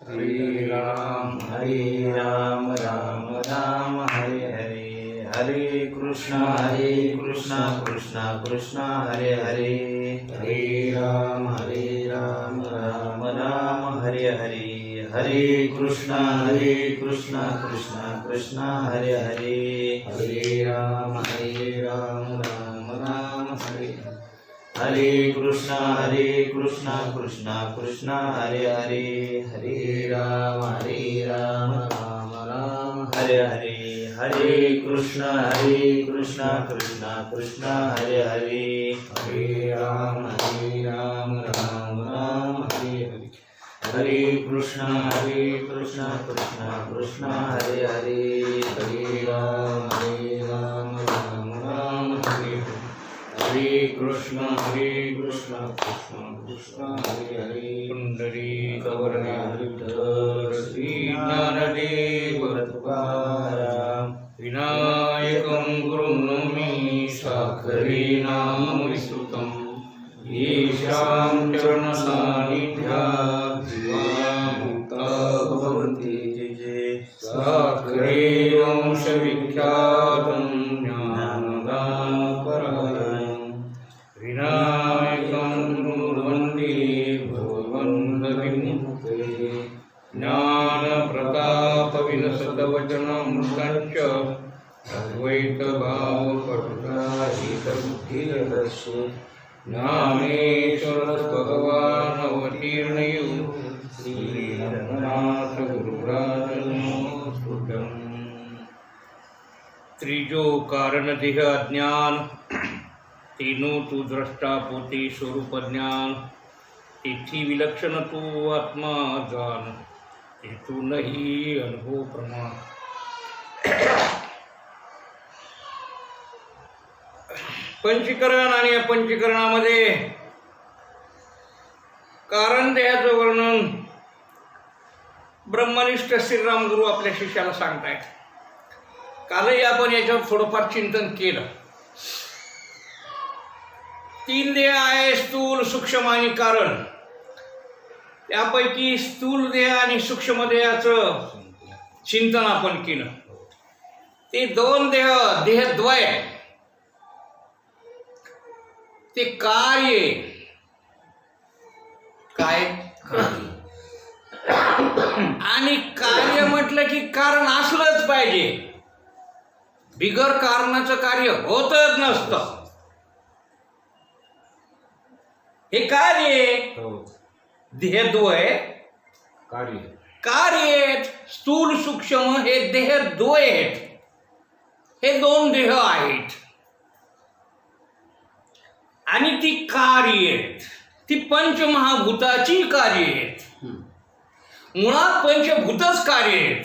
हरे राम राम राम हरे हरे, हरे कृष्णा कृष्णा कृष्णा हरे हरे, हरे राम राम राम हरे हरे, हरे कृष्णा कृष्णा कृष्णा हरे हरे, हरे राम राम हरे हरे, हरे कृष्णा कृष्णा कृष्णा हरे हरे, हरे राम राम हरे हरे, हरे कृष्णा कृष्णा कृष्णा हरे हरे, हरे राम राम हरे हरे, हरे कृष्णा कृष्णा कृष्णा हरे हरे, हरे राम राम हरे हरे, हरे कृष्णा कृष्णा कृष्णा हरे हरे, पुंडरीकवरणे विठ्ठल श्री ज्ञानदेव तुकाराम, विनायकं गुरुं नौमि साखरे नाम विस्तृतं, येषां चरणसान्निध्यात् जीवामुक्ता भवन्ति। जय जय साखरे वंशविख्यातं ज्ञानदानपरायणं, विनायकं गुरुर्वन्दे भवन्मविमुक्ते, ज्ञानप्रतापविलसतवचनामृतञ्च अद्वैतभावपटुताहितबुद्धिर्दर्शि, ज्ञानेश्वरः भगवान् अवतीर्णयो श्रीरङ्गनाथ गुरुराजनमोस्तुभ्यम्। त्रिजो कारण देह अज्ञान, तीनों तू द्रष्टा पोते स्वरूप ज्ञान, तिथी विलक्षण तू आत्मा जान, तू नहीं अनुभव प्रमाण। पंचीकरण आणि अपंचीकरणामध्ये कारण देहाचं वर्णन ब्रह्मनिष्ठ श्रीराम गुरु आपल्या शिष्याला सांगतायत. कालही आपण याच्यावर थोडंफार चिंतन केलं. तीन देह आहे, स्थूल सूक्ष्म आणि कारण. त्यापैकी स्थूल देह आणि सूक्ष्म देहाचं चिंतन आपण केलं. ते दोन देहद्वय, ते कार्य काय आणि कार्य म्हटलं की कारण असलंच पाहिजे. बिगर कारणाचं कार्य होतच नसतं. हे कार्य देहद्वय कार्य स्थूल सूक्ष्म हे देहद्वय आहेत. हे दोन देह आहेत आणि ती कार्य आहेत. ती पंचमहाभूताची कार्य आहेत. मुळात पंचभूतच कार्य आहेत.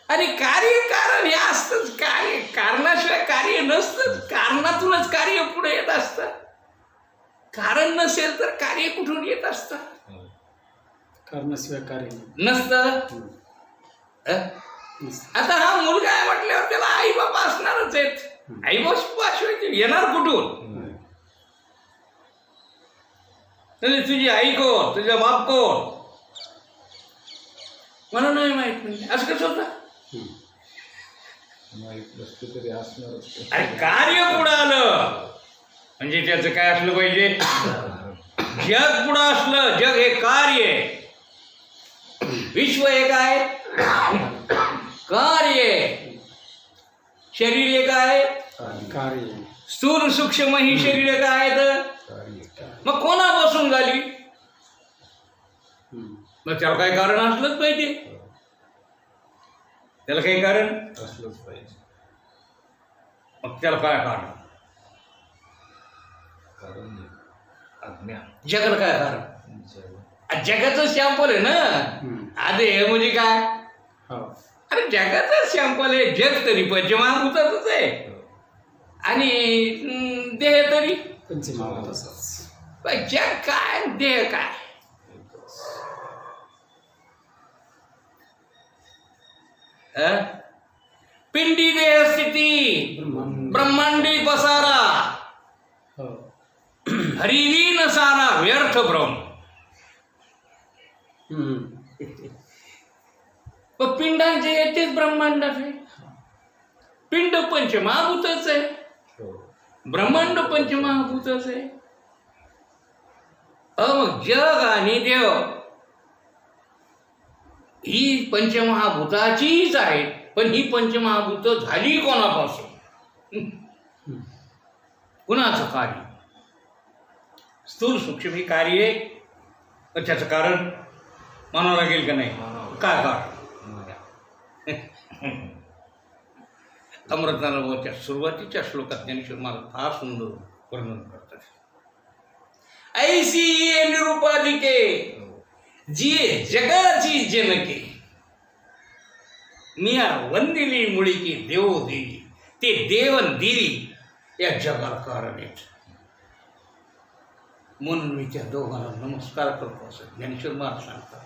आणि कार्य कारण हे असतंच. कार्य कारणाशिवाय कार्य नसतंच. कारणातूनच कार्य पुढे येत असतं. कारण नसेल तर कार्य कुठून येत असतं? कारणाशिवाय कार्य नसतं. आता हा मुलगा आहे म्हटल्यावर त्याला आई बाबा असणारच आहेत. आई बापाशिवाय येणार कुठून? तुझी आई कोण, तुझा बाप कोण मला नाही माहित. म्हणजे असं कसं होतं? अरे कार्य पुढं आलं म्हणजे त्याचं काय असलं पाहिजे? जग पुढं असलं. जग हे कार्य, विश्व हे काय कार्य, शरीर एक आहे कार्य. स्थूल सूक्ष्म ही शरीर एक आहेत. मग कोणापासून झाली? मग त्याला काही कारण असलंच पाहिजे. त्याला काही कारण असलंच पाहिजे. मग त्याला काय कारण? अज्ञान. जगाला काय कारण? जगाचं सॅम्पल आहे ना. आधी हे म्हणजे काय? अरे जगाचं सॅम्पल आहे. जग तरी पंचमहाभूताचंच आहे आणि देह तरी पंचमहाभूताचाच. जग काय देह काय? पिंडी देह स्थिती, ब्रह्मांडी पसारा, हरिलीन सारा व्यर्थ भ्रम. पण पिंडांचे येतेच ब्रह्मांडात आहे. पिंड पंचमहाभूतच आहे, ब्रह्मांड पंचमहाभूतच आहे. मग जग आणि देव ही पंचमहाभूताचीच आहे. पण ही पंचमहाभूत झाली कोणापासून? कुणाचं कार्य? स्थूल सूक्ष्म ही कार्य आहे. पण त्याचं कारण म्हणावं लागेल का नाही? काय कारण? अमृतानुभवाच्या सुरुवातीच्या श्लोकात ज्ञानेश्वर मला फार सुंदर वर्णन करतात. ऐसी ये निरुपाधिके जिये जगाची जनके, मिया वंदिली मुळीकी देवो देवी. ते देवन देवी या जगाला कारण आहेत. म्हणून मी त्या दोघांना नमस्कार करतो असं ज्ञानेश्वर महाराज सांगतात.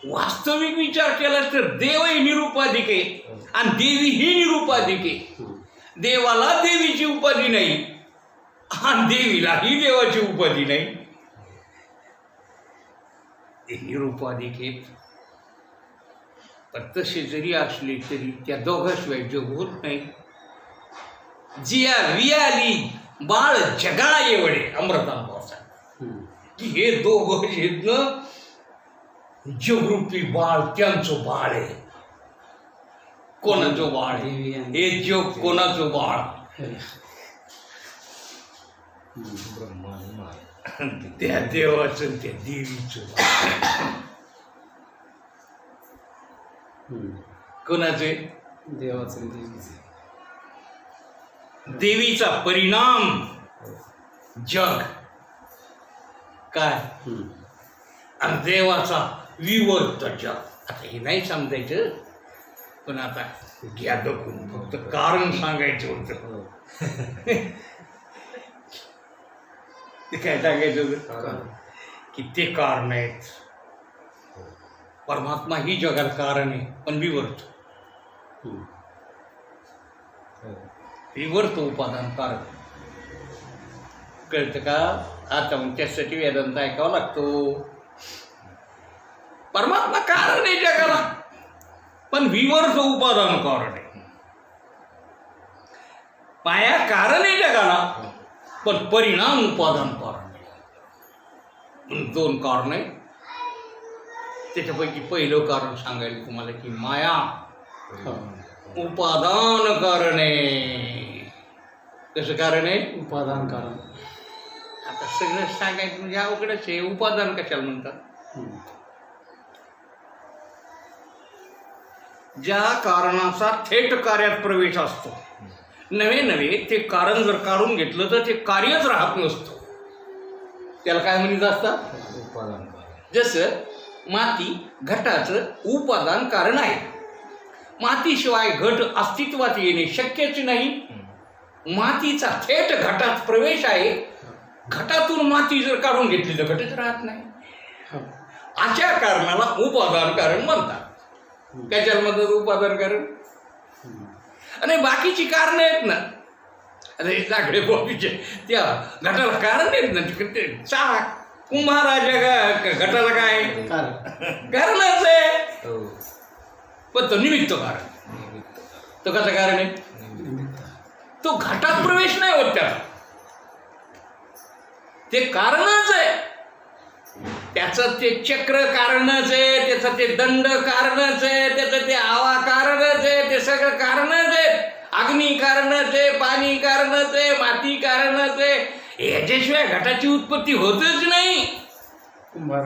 वास्तविक विचार केला तर देवही निरुपाधिके आणि देवी ही निरुपाधिके. देवाला देवीची उपाधी नाही आणि देवीलाही देवाची उपाधी नाही. ते निरुपाधिके. पण तसे जरी असले तरी त्या दोघाशिवाय जग होत नाही. जिया वियाली बाळ जगा एवढे अमृतानुभवाचा की हे दोघं आहेत ना, जगरूपी बाळ त्यांचं बाळ आहे. कोणाचं बाळ आहे? हे जग कोणाचं बाळ? त्या देवाचं त्या देवीचं बाळ. कोणाचे? देवाचं देवीचं. देवीचा परिणाम जग काय आणि देवाचा विवर्त जग. आता हे नाही समजायचं, पण आता घ्या दखून फक्त कारण सांगायचं होतं. ते काय सांगायचं होतं की ते कारण आहेत. परमात्मा ही जगाला कारण आहे, पण विवर्त विवर्त उपादान कारण. कळतं का? आता मग त्यासाठी वेदांत ऐकावा लागतो. परमात्मा कारण आहे जगाला, पण विवर्त उपादान कारण आहे. माया कारण आहे जगाला, पण परिणाम उपादान कारण आहे. दोन कारण आहे. त्याच्यापैकी पहिलं कारण सांगायला तुम्हाला की माया उपादान कारण आहे. कसं कारण आहे? उपादान कारण. आता सगळं सांगायचं म्हणजे अवघडच आहे. उपादान कशाला म्हणतात? ज्या कारणाचा थेट कार्यात प्रवेश असतो. नवे नवे ते कारण जर काढून घेतलं तर ते कार्यच राहत नसतं. त्याला काय म्हणत असतात? उपादान. जसं माती घटाचं उपादान कारण आहे. मातीशिवाय घट अस्तित्वात येणे शक्यच नाही. मातीचा थेट घटात प्रवेश आहे. घटातून माती जर काढून घेतली तर घटच राहत नाही. अशा कारणाला उपादान कारण म्हणतात. त्याच्यात म्हणतात उपादान कारण. आणि बाकीची कारण आहेत ना, आता हे साखळे बॉबीचे त्या घटाला कारण आहेत ना. ते चाक कुंभाराच्या घटाला काय कारणच आहे, पण तो निमित्त कारण. तो कसं कारण आहे? तो घटात प्रवेश नाही होत त्याला. ते कारणच आहे. त्याचं ते चक्र कारणच आहे, त्याचं ते दंड कारणच आहे, त्याचं ते आवा कारणच आहे, ते सगळं कारणच आहे. अग्नी कारणच आहे, पाणी कारणच आहे, माती कारणच आहे. याच्याशिवाय घटाची उत्पत्ती होतच नाही.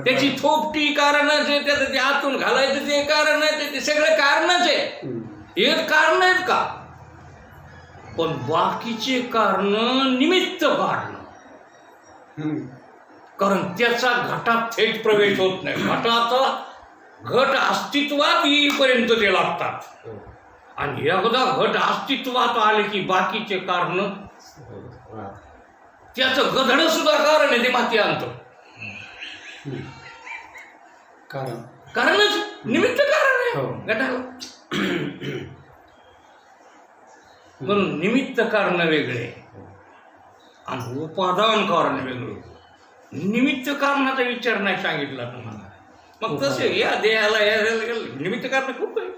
त्याची थोपटी कारणच आहे, त्याचं ते आतून घालायचं ते कारणच आहे. ते सगळं कारणच आहे. हे कारण आहेत का? पण बाकीचे कारण निमित्त कारण. कारण त्याचा घटात थेट प्रवेश होत नाही. घटाचा घट अस्तित्वात येईपर्यंत ते लागतात. आणि एकदा घट अस्तित्वात आले की बाकीचे कारण, त्याचं गधड सुद्धा कारण आहे. ते माती आणतो. कारणच निमित्त कारण आहे घटाला. म्हणून निमित्त कारण वेगळे आणि उपादान कारण वेगळे. निमित्त कारणाचा विचार नाही सांगितला तुम्हाला. मग तसे या देहाला निमित्त कारण खूप आहे.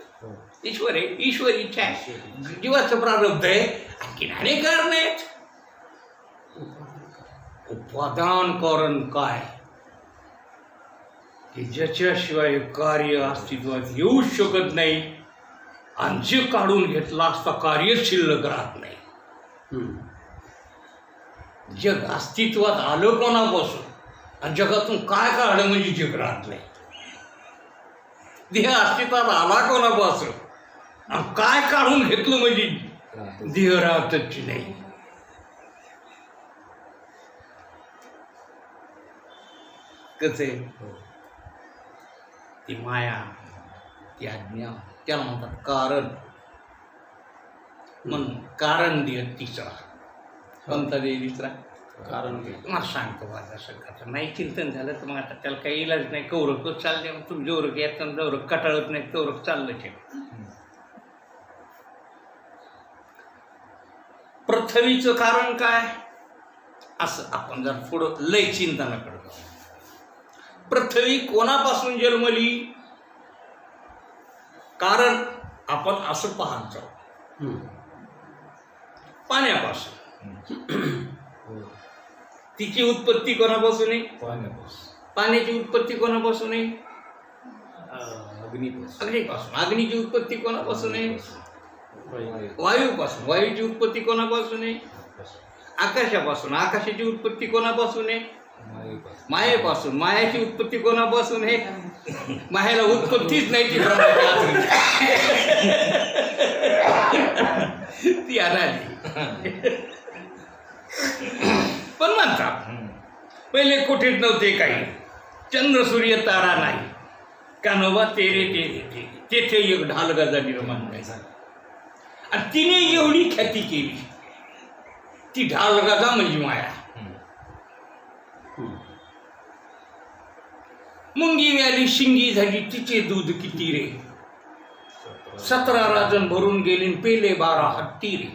ईश्वर आहे, ईश्वर इच्छा आहे, जीवाचं प्रारब्ध आहे, आणखीन अनेक कारण आहेत. उपादान कारण काय की ज्याच्याशिवाय कार्य अस्तित्वात येऊच शकत नाही, आणि जे काढून घेतला असता कार्यच शिल्लक राहत नाही. जग अस्तित्वात आलं कोणापासून, आणि जगातून काय काढलं म्हणजे जग राहत नाही. देह अस्तित्वात आला कोणापासून, आणि काय काढून घेतलं म्हणजे देह राहतच नाही. कसे ती माया, ती अज्ञान, त्याला म्हणतात कारण. म्हणून कारण देह तिसरा. कोणता देह तिसरा? कारण मला सांगतो माझं सगळं नाही चिंतन झालं तर मग आता त्याला काही इलाज नाही. कौरकच चालले, मग तुम्ही जोरक येतं जोरक कटाळत नाही, कौरक चाललंच आहे. पृथ्वीचं कारण काय असं आपण जर पुढं लय चिंतनाकडे जाऊ. पृथ्वी कोणापासून जन्मली? कारण आपण असं पाहत जाऊ, पाण्यापासून. तिची उत्पत्ती कोणापासून आहे? पाण्याची उत्पत्ती कोणापासून आहे? अग्नीपासून. अग्नीची उत्पत्ती कोणापासून आहे? वायूपासून. वायूची उत्पत्ती कोणापासून आहे? आकाशापासून. आकाशाची उत्पत्ती कोणापासून आहे? मायेपासून. मायाची उत्पत्ती कोणापासून आहे? मायाला उत्पत्तीच नाही, ती अनादी. पण म्हणतात पहिले कुठेच नव्हते काही, चंद्र सूर्य तारा नाही, कान्होबा तेरे तेरे तेरे, तेथे एक ढाल गजा निर्माण व्हायचा. आणि तिने एवढी ख्याती केली, ती ढाल गजा म्हणजे माया. मुंगी व्याली शिंगी झाली, तिचे दूध किती रे, 17 राजन भरून गेली, पेले 12 हत्ती रे.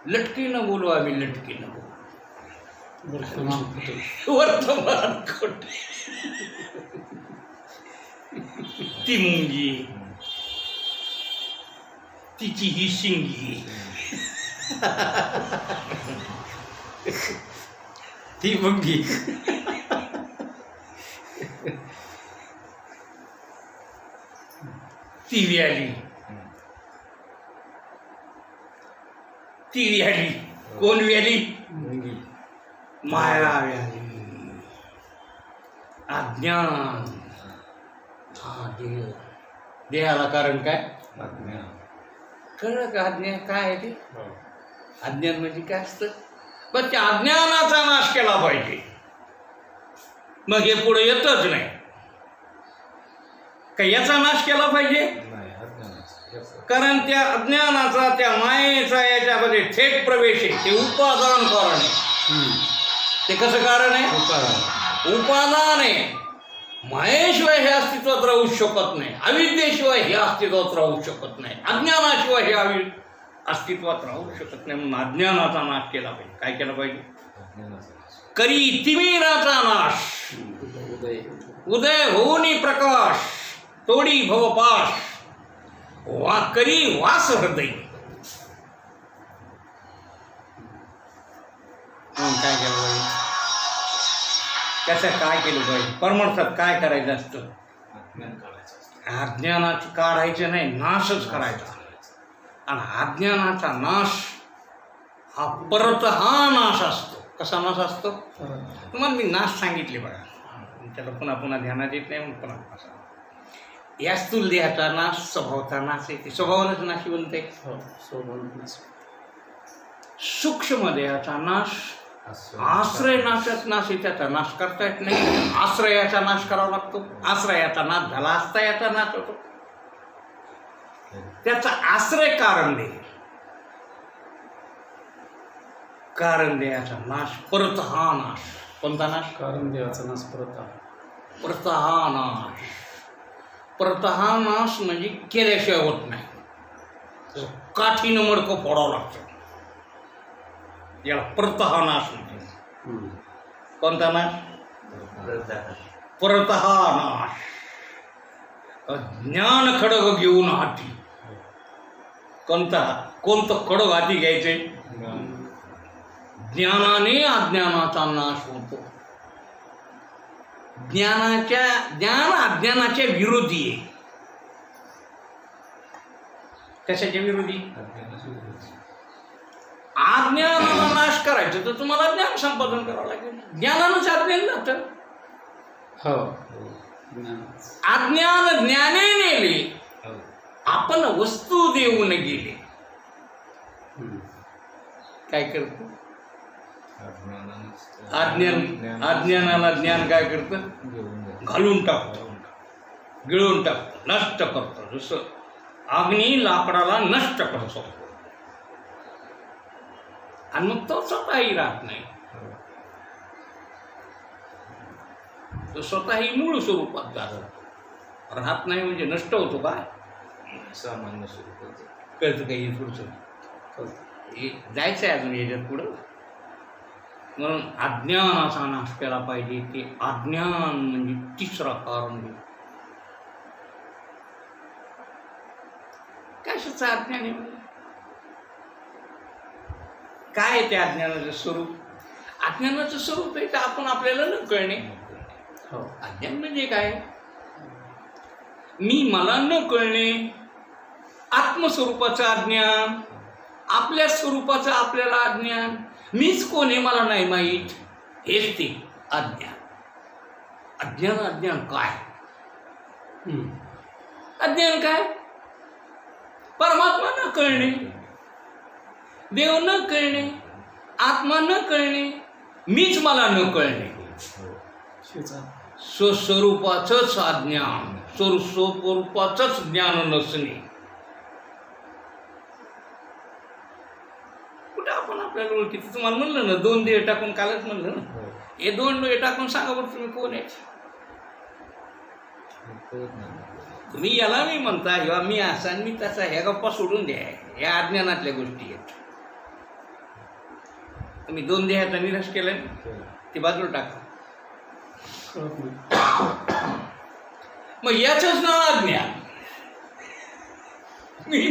लटके न बोलू आम्ही, लटके न बोलू, वर्तमान खोटे. ती मुंगी, तिची ही शिंगी, ती मुंगी. ती व्याली, ती व्याली. कोण व्याली? माया व्याली. अज्ञान. हा देह. देहाला कारण काय? कळलं का अज्ञान काय आहे ते? अज्ञान म्हणजे काय असतं? पण त्या अज्ञानाचा नाश केला पाहिजे, मग हे पुढे येतच नाही. का याचा नाश केला पाहिजे? कारण त्या अज्ञानाचा, त्या मायेचा याच्यामध्ये थेट प्रवेश आहे. ते उपादान कारण आहे. ते कसं कारण आहे? उपादान आहे. मायेशिवाय हे अस्तित्वात राहू शकत नाही, अविद्येशिवाय हे अस्तित्वात राहू शकत नाही, अज्ञानाशिवाय हे अस्तित्वात राहू शकत नाही. म्हणून अज्ञानाचा नाश केला पाहिजे. काय केला पाहिजे? करी तिमिराचा नाश, उदय होऊनी प्रकाश, तोडी भवपाश, वा करी वास हृदय. काय केलं पाहिजे? त्याचं काय केलं पाहिजे? परमार्थात काय करायचं असतं? अज्ञानाचं काढायचं नाही, नाशच करायचा. आणि अज्ञानाचा नाश हा परत हा नाश असतो. कसा नाश असतो? तुम्हाला मी नाश सांगितले बघा, त्याला पुन्हा पुन्हा ध्यानात येत नाही, म्हणून पुन्हा या स्थूल देहाचा नाश, स्वभावाचा नाश आहे. स्वभावानंच नाशी बनते. सूक्ष्म देहाचा नाश, आश्रय नाशच नाश आहे, त्याचा नाश करता येत नाही. आश्रयाचा नाश करावा लागतो. आश्रयाचा नाश झाला असता याचा नाश होतो. त्याचा आश्रय कारण देह. कारण देहाचा नाश, परत हा नाश. कोणता नाश? कारण देहाचा नाश, परत हा नाश. परत हा नाश म्हणजे केल्याशिवाय होत नाही, काठीनं मडकं फोडावं लागतं. याला परत हा नाश म्हणजे. कोणता नाश? परत हा नाश ज्ञान खडग घेऊन हाती. कोणतं खडग हाती घ्यायचे? ज्ञानाने अज्ञानाचा नाश होतो. ज्ञान अज्ञानाच्या विरोधी आहे. कशाच्या विरोधी? अज्ञानाला नाश करायचं तर तुम्हाला ज्ञान संपादन करावं लागेल. ज्ञानानंच अज्ञान जातं. हो. अज्ञान ज्ञाने नेले, आपण वस्तू देऊन गेले. काय करतो? अज्ञानाला ज्ञान काय करतं? घालून टाकतो, गिळून टाकतो, नष्ट करतो. जसं अग्नी लाकडाला नष्ट करतो आणि मग तो स्वतःही राहत नाही. तो स्वतःही मूळ स्वरूपात जातो. राहत नाही म्हणजे नष्ट होतो काय? सामान्य स्वरूपाचं कळतं काही पुढचं जायचं आहे अजून याच्यात पुढं. म्हणून अज्ञानाचा नाश केला पाहिजे. ते अज्ञान म्हणजे तिसरा कारण. कशाचं अज्ञान आहे? काय आहे त्या अज्ञानाचं स्वरूप? अज्ञानाचं स्वरूप आहे का आपण आपल्याला न कळणे. अज्ञान म्हणजे काय? मला न कळणे, आत्मस्वरूपाचं अज्ञान, आपल्या स्वरूपाचं आपल्याला अज्ञान, मीच कोण आहे मला नाही माहीत, हेच ते अज्ञान. अज्ञान काय? अज्ञान काय? परमात्मा न कळणे, देव न कळणे, आत्मा न कळणे, मीच मला न कळणे. स्वस्वरूपाचंच अज्ञान, स्वरूपाचंच ज्ञान नसणे. कुठे आपण आपल्याला ओळखीचं? तुम्हाला म्हणलं ना 2 देह टाकून, कालच म्हणलं ना, हे 2 देह टाकून सांगा बरं तुम्ही कोण आहे? तुम्ही याला मी म्हणता किंवा मी असा मी तसा, ह्या गप्पा सोडून द्या. या अज्ञानातल्या गोष्टी आहेत. तुम्ही 2 देहाचा निराश केला, ती बाजूला टाका. मग याचंच नाव अज्ञान.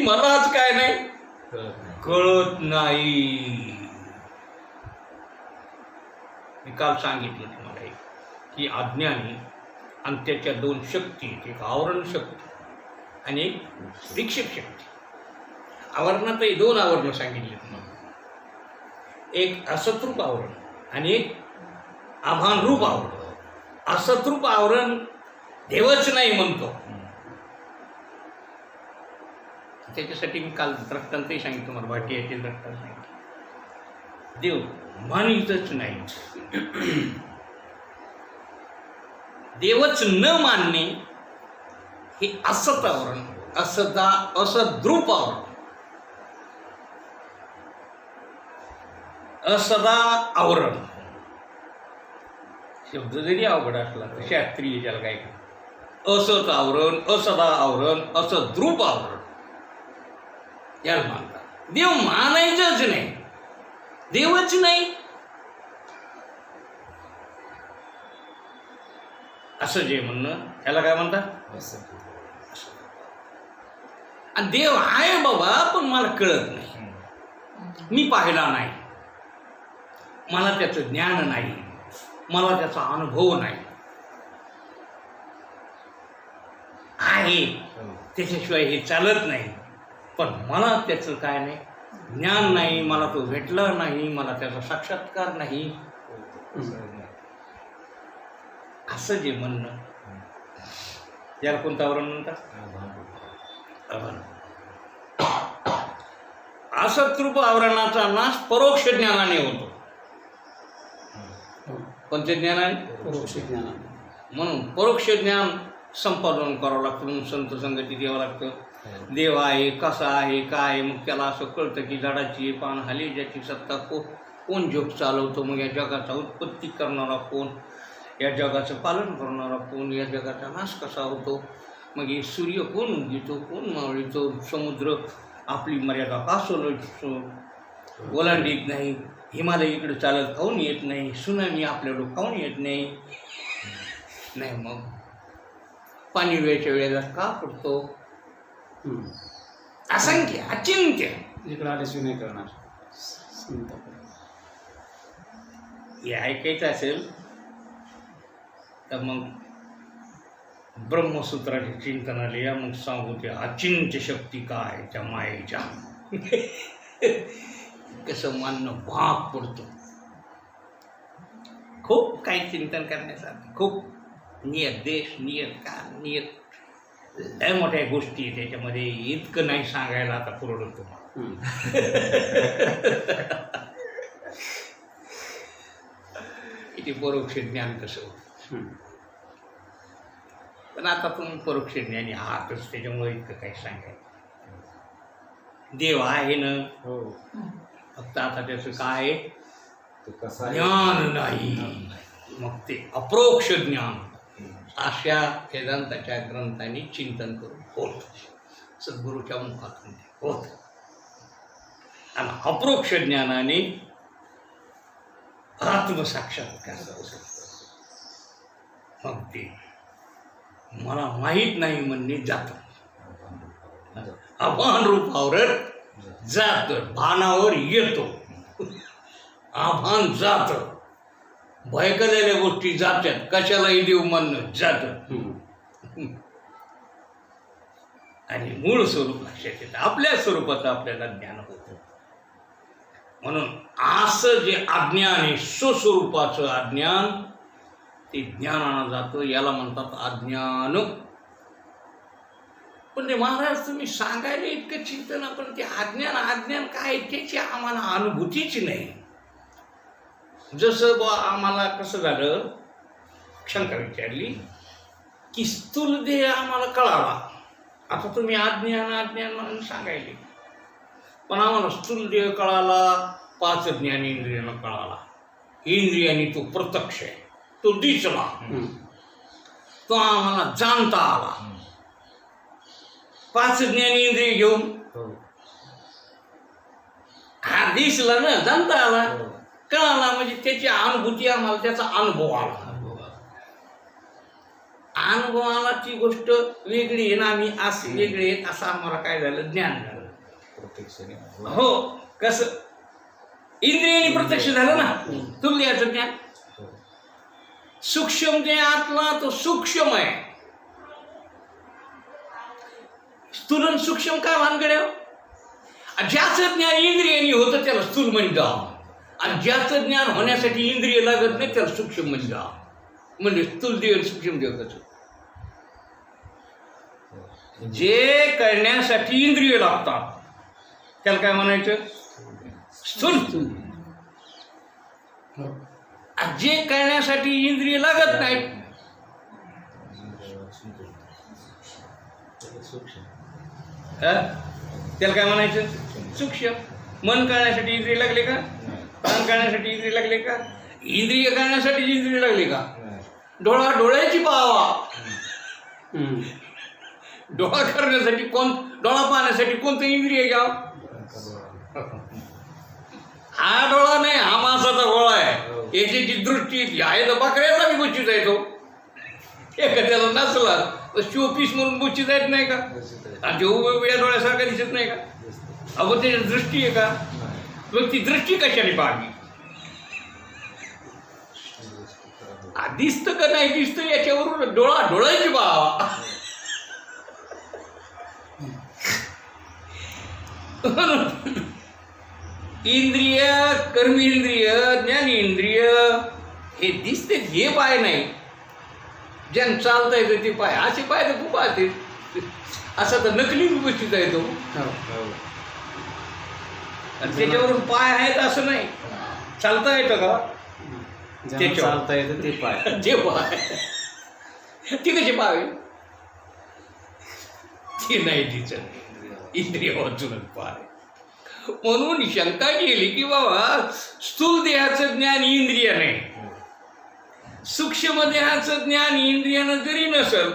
मलाच काय नाही कळत नाही. मी काल सांगितलं तुम्हाला की अज्ञानी आणि त्याच्या 2 शक्ती, एक आवरण शक्ती आणि एक विक्षेप शक्ती. आवरणातही 2 आवरणं सांगितली तुम्हाला. एक असतरूप आवरण आणि एक आभानरूप आवरण. असतरूप आवरण देवच नाही म्हणतो. त्याच्यासाठी मी काल दृष्टांतही सांगितलं तुम्हाला, भाटियाचे दृष्टांत सांगितलं. देव मानितच नाही. देवच न मानणे हे असत आवरण, असद्रूप आवरण, असदा आवरण. शब्द जरी अवघड असला तर शास्त्रीय त्याला काय असत आवरण, असदा आवरण, असद्रूप आवरण याला मानतात. देव मानायचंच नाही, देवच नाही असं जे म्हणणं त्याला काय म्हणतात? आणि देव आहे बाबा पण मला कळत नाही, मी पाहिला नाही, मला त्याचं ज्ञान नाही, मला त्याचा अनुभव नाही. आहे त्याच्याशिवाय हे चालत नाही, पण मला त्याचं काय नाही, ज्ञान नाही, मला तो भेटला नाही, मला त्याचा साक्षात्कार नाही, असं जे म्हणणं त्याला कोणतं आवरण म्हणतात? असतरूप आवरणाचा नाश परोक्ष ज्ञानाने होतो. कोणत्या ज्ञानाने? परोक्ष ज्ञानाने. म्हणून परोक्ष ज्ञान संपादन करावं लागतं, म्हणून संत संगती द्यावं लागतं. देव आहे, कसा आहे, काय आहे, मग त्याला असं कळतं की झाडाची पान हाली ज्याची सत्ता कोण जग चालवतो, मग या जगाचा उत्पत्ती करणारा कोण, या जगाचं पालन करणारा कोण, या जगाचा नाश कसा होतो, मग हे सूर्य कोण उगवतो, कोण मावळीतो, समुद्र आपली मर्यादा का ओलांडीत नाही, हिमालय इकडे चालत काहून येत नाही, सुनामी आपल्याला काहून येत नाही, नाही मग पाणी वेळच्या वेळेला का पडतो? असंख्य अचिंत्य. इकडे आल्याशिवाय नाही करणार. हे ऐकायचं असेल तर मग ब्रह्मसूत्राचे चिंतनाला या, मग सांगू ते अचिंत्य शक्ती काय त्या मायेच्या. कसं मानणं भाग पडतो. खूप काही चिंतन करण्यासारखं, खूप नियत देश, नियत काल, नियत लय मोठ्या गोष्टी आहेत त्याच्यामध्ये. इतकं नाही सांगायला आता पुरवलं तुम्हाला. किती परोक्ष ज्ञान कसं होतं. पण आता तुम्ही परोक्ष ज्ञानी आहातच, त्याच्यामुळे इतकं काही सांगायचं. देव आहे ना, फक्त आता त्याचं काय ज्ञान नाही, मग ते अप्रोक्ष ज्ञान अशा वेदांताच्या ग्रंथांनी चिंतन करून होत, सद्गुरूच्या मुखातून होत. आणि अप्रोक्ष ज्ञानाने आत्मसाक्षात्कार होतो. मग ते मला माहीत नाही म्हणणे जातं, अभान रूपावर जातं, भानावर येतो. आभान जातं, भयकलेल्या गोष्टी जात्यात, कशालाही देव म्हणणं जातं. आणि मूळ स्वरूप लक्षात येतं, आपल्या स्वरूपाचं आपल्याला ज्ञान होतं. म्हणून असं जे अज्ञान आहे, स्वस्वरूपाचं अज्ञान, ते ज्ञानानं जातं. याला म्हणतात अज्ञान. पण ते महाराज तुम्ही सांगायला इतकं चिंतन, आपण ते अज्ञान काय त्याची आम्हाला अनुभूतीच नाही. जसं आम्हाला कसं झालं, शंका विचारली की स्थूल देह आम्हाला कळाला. आता तुम्ही अज्ञान म्हणून सांगायले, पण आम्हाला स्थूल देह कळाला, 5 ज्ञानेंद्रियानं कळाला. इंद्रियानी तो प्रत्यक्ष आहे, तो दिसला, तो आम्हाला जाणता आला. 5 ज्ञानेंद्रिय घेऊन हा दिसला ना, जाणता आला, कळाला, म्हणजे त्याची अनुभूती आम्हाला, त्याचा अनुभव आला. अनुभवाला ती गोष्ट वेगळी आहे ना, आम्ही असे वेगळे आहेत असं आम्हाला काय झालं, ज्ञान झालं. हो, कसं इंद्रियाने प्रत्यक्ष झालं ना, तुला द्यायचं ज्ञान. सूक्ष्म जे आतला तो सूक्ष्म आहे. स्थूल सूक्ष्म काय भानगड्या? ज्याचं ज्ञान इंद्रियाने होतं त्याला स्थूल म्हणतात, आणि ज्याचं ज्ञान होण्यासाठी इंद्रिय लागत नाही त्याला सूक्ष्म म्हणतात. म्हणजे स्थूल देव सूक्ष्म देव कसं? जे करण्यासाठी इंद्रिय लागतात त्याला काय म्हणायचं? स्थूल. जे करण्यासाठी इंद्रिय लागत नाहीत त्याला काय म्हणायचं? सूक्ष्म. मन करण्यासाठी इंद्रिय लागले का? प्राण करण्यासाठी इंद्रिय लागले का? इंद्रिय करण्यासाठी इंद्रिय लागले का? डोळा डोळ्याची पाहावा. डोळा करण्यासाठी डोळा पाहण्यासाठी कोणतं इंद्रिय घ्यावं? हा डोळा नाही, हा माणसाचा डोळा आहे. याची जी दृष्टी आहे तर बकऱ्याचा बी बुच्ची जायतो. एखाद्याला नसला तर शोपीस म्हणून बुच्ची जायत नाही का? आणि ते उभ्या डोळ्यासारखा दिसत नाही का? अगो त्याची दृष्टी आहे का? मग ती दृष्टी कशाने पाहली? दिसतं का नाही दिसतं याच्यावरून डोळ्याची पाहावा. इंद्रिय, कर्मेंद्रिय, ज्ञानेंद्रिय हे दिसते, हे पाय नाही. ज्यानं चालता येतं ते पाय. असे पाय तर खूप पाहते, असं तर नकली उपस्थित आहे तो. त्याच्यावरून पाय आहेत असं नाही. चालता येतं का? चालता येतं ते पाय. ते पाय ते कसे पाहावे? ते नाही दिसत, इंद्रिय वाचूनच पाय. म्हणून शंका केली की बाबा स्थूल देहाचं ज्ञान इंद्रिय नाही, सूक्ष्म देहाचं ज्ञान इंद्रियानं जरी नसेल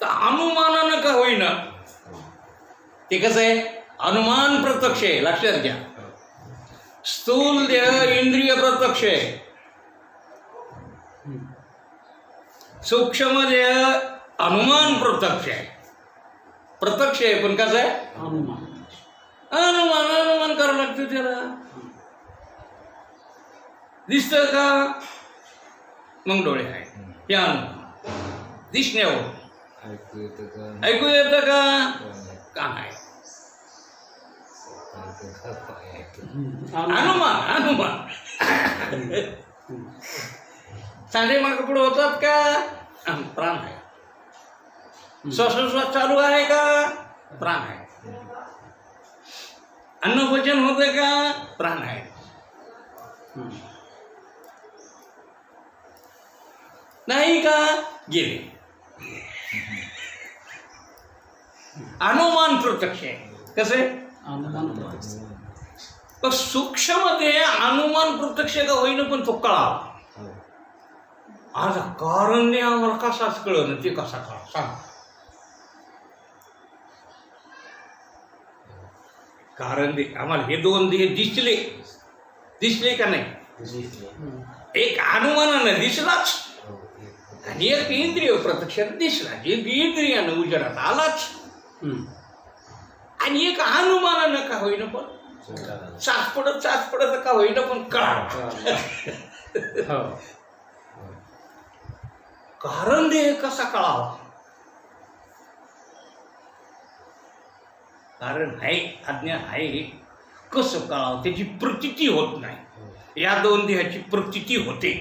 तर अनुमानानं का होईना. ते कसं आहे? अनुमान प्रत्यक्ष आहे, लक्षात घ्या. स्थूल देह इंद्रिय प्रत्यक्ष आहे, सूक्ष्ममध्ये अनुमान प्रत्यक्ष आहे. प्रत्यक्ष आहे पण कसं आहे? अनुमान. अनुमान करावं लागतं त्याला. दिसतं का? मग डोळे आहे. हे अनुमान दिसण्यावर. ऐकू येतं का? कान आहे. अनुमान सांडे माग पुढे होतात का? प्राण आहे. श्वासोश्वास चालू आहे का? प्राण आहे. अन्नभोजन होतं का? प्राण आहे. नाही का? गेले. अनुमान प्रत्यक्ष आहे. कसे? अनुमान प्रत्यक्ष. पण सूक्ष्ममध्ये अनुमान प्रत्यक्ष का होईना पण तो कळाला. आज कारण नाही आम्हाला कसाच कळलं. ते कसा कळा सांग. कारण आम्हाला हे दोन दिसले का नाही? एक अनुमानानं दिसलाच आणि एक इंद्रिय प्रत्यक्षात दिसला. एक इंद्रियानं उजेडात आलाच आणि एक अनुमानानं का होईना पण चाचपडत का होईना पण कळाला. कारण देह कसा कळावा? कारण आहे, अज्ञान आहे. कसं कळावं? त्याची प्रतीती होत नाही. या दोन देहाची प्रतीती होते.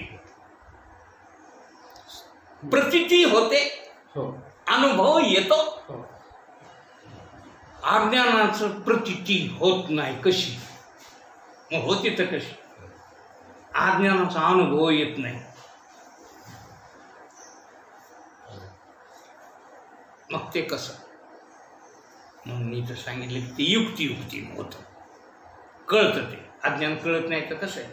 प्रतीती होते, अनुभव येतो. अज्ञानाचं प्रतीती होत नाही. कशी मग होते? तर कशी? अज्ञानाचा अनुभव येत नाही. मग ते कसं? म्हणून मी तर सांगितलं की ते युक्ती होतं. कळतं ते. अज्ञान कळत नाही तर कसं आहे?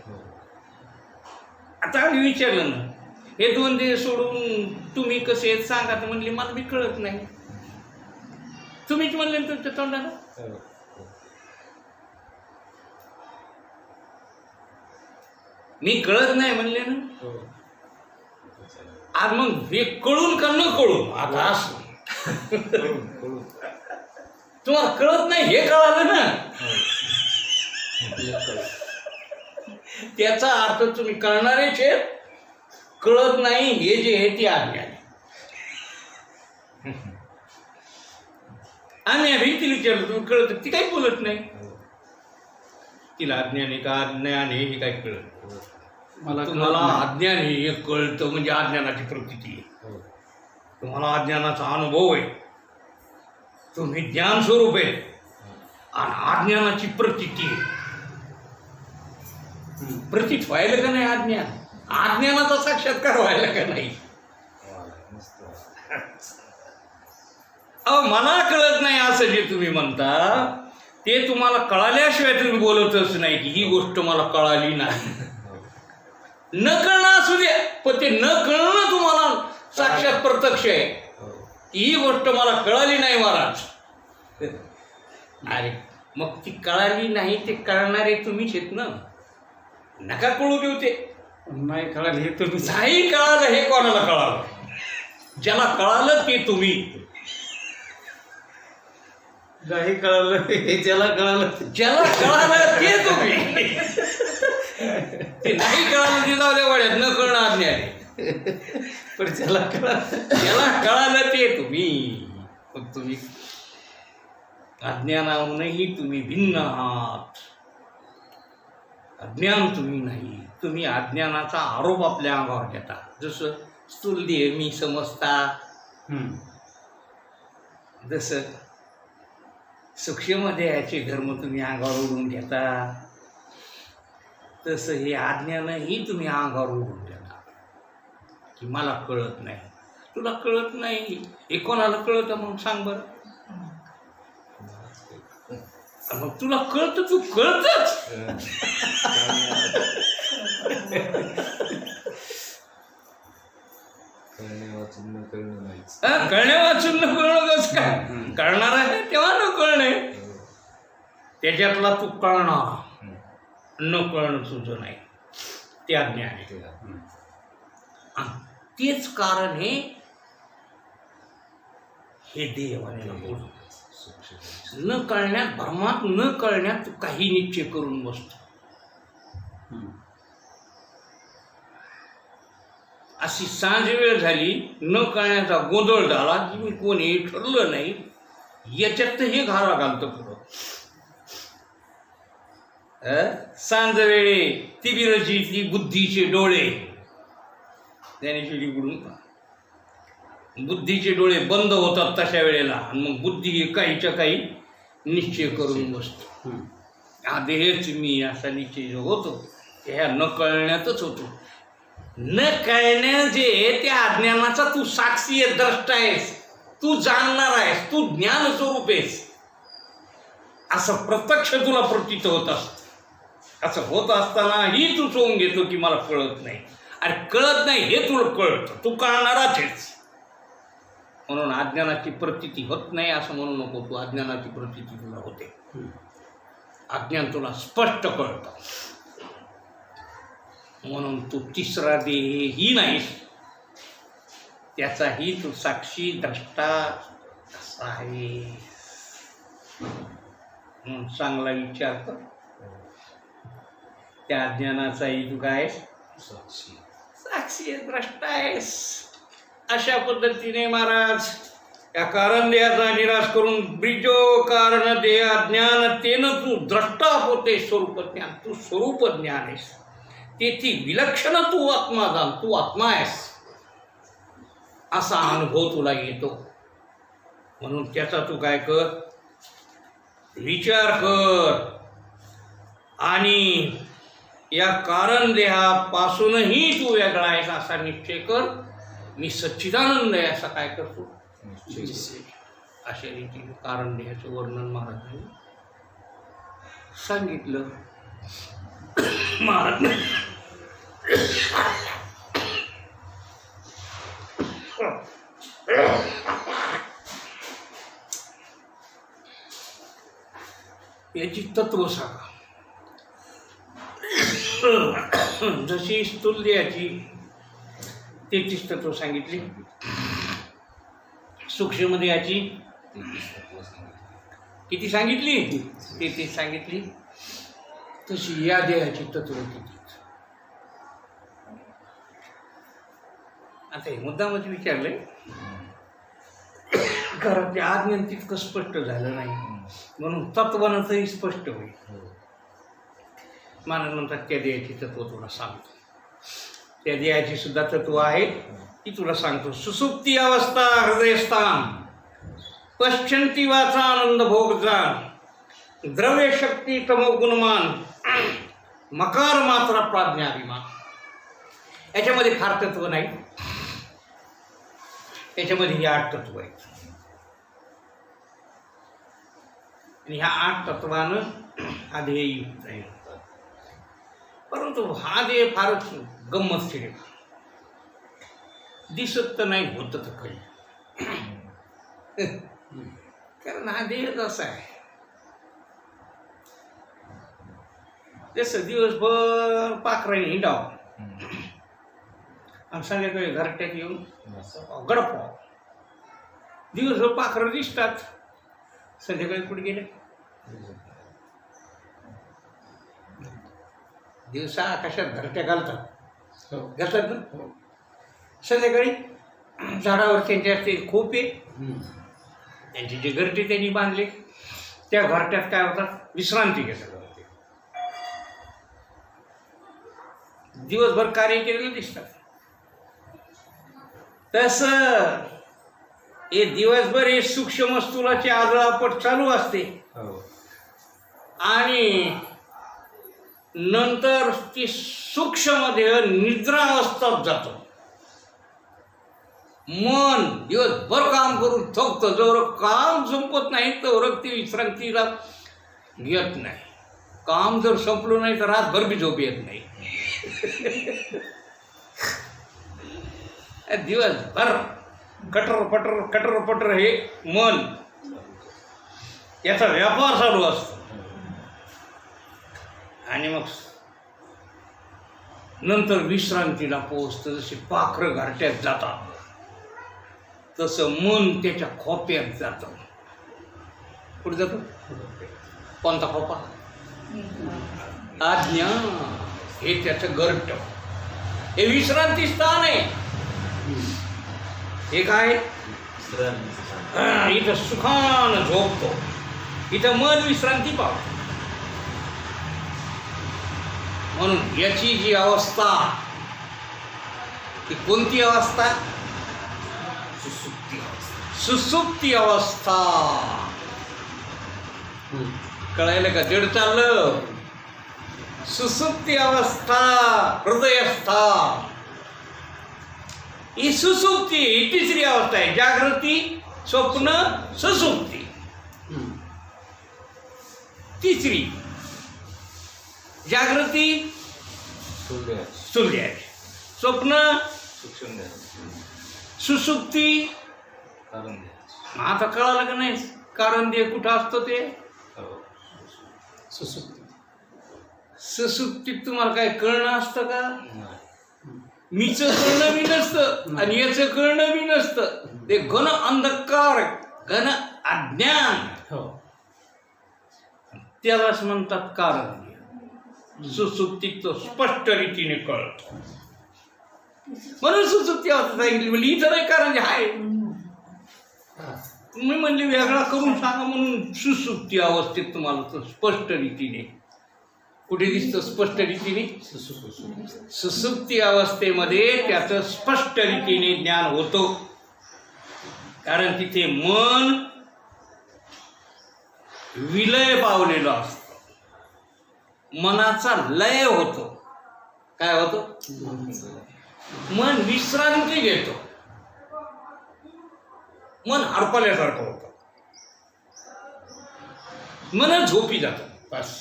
आता आम्ही विचारलं ना, हे दोन दिवस सोडून तुम्ही कसे आहेत सांगा. तर म्हणले मला बी कळत नाही. तुम्हीच म्हणले ना तुमच्या तोंडाला. मी कळत नाही म्हणले ना. आज मग हे कळून का न कळून? आता असं तुम्हाला कळत नाही हे कळालं ना. त्याचा अर्थ तुम्ही कळणारेच आहेत. कळत नाही हे जे आहे ते अज्ञान आहे. आम्ही तिला विचारलं तुम्ही कळत? ती काही बोलत नाही. तिला अज्ञान आहे का ज्ञान आहे हे काही कळत. तुम्हाला अज्ञान हे कळतं म्हणजे अज्ञानाची प्रतीती आहे. तुम्हाला अज्ञानाचा अनुभव आहे. तुम्ही ज्ञान स्वरूप आहे आणि अज्ञानाची प्रतीती आहे. प्रतीत व्हायला का नाही अज्ञान? अज्ञानाचा साक्षात्कार व्हायला का नाही? मला कळत नाही असं जे तुम्ही म्हणता ते तुम्हाला कळाल्याशिवाय तुम्ही बोलतच नाही की ही गोष्ट मला कळाली नाही. न कळणं असू द्या पण ते न कळणं तुम्हाला साक्षात प्रत्यक्ष आहे. ही गोष्ट मला कळाली नाही महाराज. अरे मग ती कळाली नाही ते कळणारे तुम्हीच आहेत ना. नका कळू देऊ ते. नाही कळालं हे तुम्ही. नाही कळालं हे कोणाला कळालं? ज्याला कळालं ते तुम्ही. नाही कळालं हे ज्याला कळालं ते तुम्ही. ते नाही कळालं ते जाऊ दे वाड्यात. न कळणं अज्ञान आहे. पण ज्याला कळालं ते तुम्ही. मग तुम्ही अज्ञानाहूनही तुम्ही भिन्न आहात. अज्ञान तुम्ही नाही. तुम्ही अज्ञानाचा आरोप आपल्या अंगावर घेता. जसं स्थूल देह मी समजता, जसं सूक्ष्म देहाचे धर्म तुम्ही अंगावर ओढून घेता, तसं हे अज्ञानही तुम्ही अंगावर ओढून घेता की मला कळत नाही. तुला कळत नाही हे कोणाला कळतं मग सांग बरं? मग तुला कळतं, तू कळतच. कळणे वाचून न कळणं कसं काय? कळणार आहे तेव्हा न कळणे. त्याच्यातला तू कळणार, न कळणं तुझं नाही. ते अज्ञान आहे. तेच कारण हे देवाने बोल न कळण्यात, भ्रमात न कळण्यात तू काही निश्चय करून बसतो. अशी सांज वेळ झाली, न कळण्याचा गोंधळ झाला की मी कोणी ठरलं नाही, याच्यात हे घाला घालतं पुढं. सांज वेळे तिबिरची ती बुद्धीचे डोळे, ज्ञानेश्वरीकडून बुद्धीचे डोळे बंद होतात तशा वेळेला, आणि मग बुद्धी काहीच्या काही निश्चय करून बसतो. हा देहच मी असा निश्चय जो होतो ह्या न कळण्यातच होतो. न कळण्या जे त्या अज्ञानाचा तू साक्षी आहे, द्रष्टा आहेस, तू जाणणार आहेस, तू ज्ञान स्वरूप आहेस, असं प्रत्यक्ष तुला प्रतीत होत असतं. असं होत असतानाही तू सोडून घेतो की मला कळत नाही. अरे कळत नाही हे तुला कळतं, तू कळणाराच आहेस. म्हणून अज्ञानाची प्रतीती होत नाही असं म्हणू नको. तू अज्ञानाची प्रतीती तुला होते. अज्ञान तुला स्पष्ट कळतं. म्हणून तू तिसरा देहही नाहीस, त्याचाही तू साक्षी द्रष्टा असा आहे. म्हणून चांगला विचार कर. त्या अज्ञानाचाही तू काय साक्षी द्रष्टा आहेस. अशा पद्धतीने महाराज या कारण देहाचा निराश करून ब्रिजो कारण देह अज्ञान तेन तू द्रष्टा होते स्वरूप ज्ञान. तू स्वरूप ज्ञान आहेस, तेथी विलक्षण तू आत्मा जाण, तू आत्मा आहेस असा अनुभव तुला येतो. म्हणून त्याचा तू काय कर, विचार कर. आणि या कारण देहापासूनही तू वेगळा आहेस असा निश्चय कर. मी सच्चिदानंद आहे असा काय करतो, अशा रीतीने कारण देहाचं वर्णन महाराजांनी सांगितलं. महाराज याची तत्व सांगा. जशी स्थूल देहाची 33 तत्व सांगितली, सूक्ष्म देहाची किती सांगितली, 33 सांगितली, तशी या देहाची तत्व किती. आता हे मुद्दामच विचारलंय, कारण ते आज्ञान तितकं स्पष्ट झालं नाही, म्हणून तत्वानं तरी स्पष्ट होईल. म्हणतात त्या देहाची तत्व तुला सांगतो. त्या देहाची सुद्धा तत्व आहे ती तुला सांगतो. सुसुप्ती अवस्था हृदयस्थान, पश्चंती वाचा आनंद भोग जाण, द्रव्य शक्ती तमो गुणमान, मकार मात्रा प्राज्ञाभिमान. याच्यामध्ये फार तत्व नाही, याच्यामध्ये ही 8 तत्व आहेत. आणि ह्या 8 तत्वानं हा देह युक्त आहे. परंतु हा देह फारच गंमत आहे, दिसत तर नाही, होत तर काही. कारण हा देहच असा आहे. जसं दिवसभर पाखराने हिंडाव आणि संध्याकाळी घरट्यात येऊन गडपाव. दिवसभर पाखरं दिसतात, संध्याकाळी कुठे गेले. दिवसा आकाशात घरट्या घालतात ना, संध्याकाळी झाडावर त्यांचे असते खोपे, त्यांचे जे घरटे त्यांनी बांधले त्या घरट्यात काय होतात, विश्रांती घेतात. दिवसभर कार्य केलेलं दिसतात. तसं हे दिवसभर हे सूक्ष्म स्थूलाची आदळापट चालू असते आणि नंतर ती सूक्ष्म देह निद्रावस्थेत जातो. मन दिवसभर काम करून थकतं, जोर काम संपत नाही तर ती विश्रांतीला घेत नाही. काम जर संपलं नाही तर रातभर बी झोप येत नाही. दिवसभर कटर पटर हे मन याचा व्यापार चालू असतो. आणि मग नंतर विश्रांतीला पोहोचतं. जसे पाखरं घरट्यात जातात तसं मन त्याच्या खोप्यात जातं. कुठे जातं? कोणता खोपा? आज्ञा. हे त्याचं घरट, हे विश्रांती स्थान आहे. हे काय? इथं सुखानं झोपतो, इथं मन विश्रांती पावतो. म्हणून याची जी अवस्था, ती कोणती अवस्था? सुसुप्ती अवस्था. सुसुप्ती अवस्था. कळायलं का? जड चाललं. सुसुप्ती अवस्था, हृदयस्था. ही सुसुप्ती ही तिसरी अवस्था आहे. जागृती, स्वप्न, सुसुप्ती. तिसरी जागृती स्थूल, स्वप्न सुसुप्ती. आता कळालं का नाही? कारण दे कुठं असतं ते? सुसुप्ती. सुसुप्तीत तुम्हाला काय कळणं असतं का? मीचं कळणं बी नसतं आणि याचं कळणं बी नसतं. ते घन अंधकार, घन अज्ञान, त्यालाच म्हणतात कारण. सुसुप्तीत तो स्पष्ट रीतीने कळतो. म्हणून सुसुप्ती अवस्था सांगितली. म्हणजे इथं नाही कारण आहे, तुम्ही म्हणजे वेगळा करून सांगा म्हणून सुसुप्ती अवस्थेत तुम्हाला तो स्पष्ट रीतीने कुठे दिसतं? स्पष्ट रीतीने सुसुप्ती अवस्थेमध्ये त्याचं स्पष्ट रीतीने ज्ञान होतो. कारण तिथे मन विलय पावलेलं असतं. मनाचा लय होतो. काय होतो? मन विश्रांती घेतो. मन हरपल्यासारखं होतं. मन झोपी जातं. बस.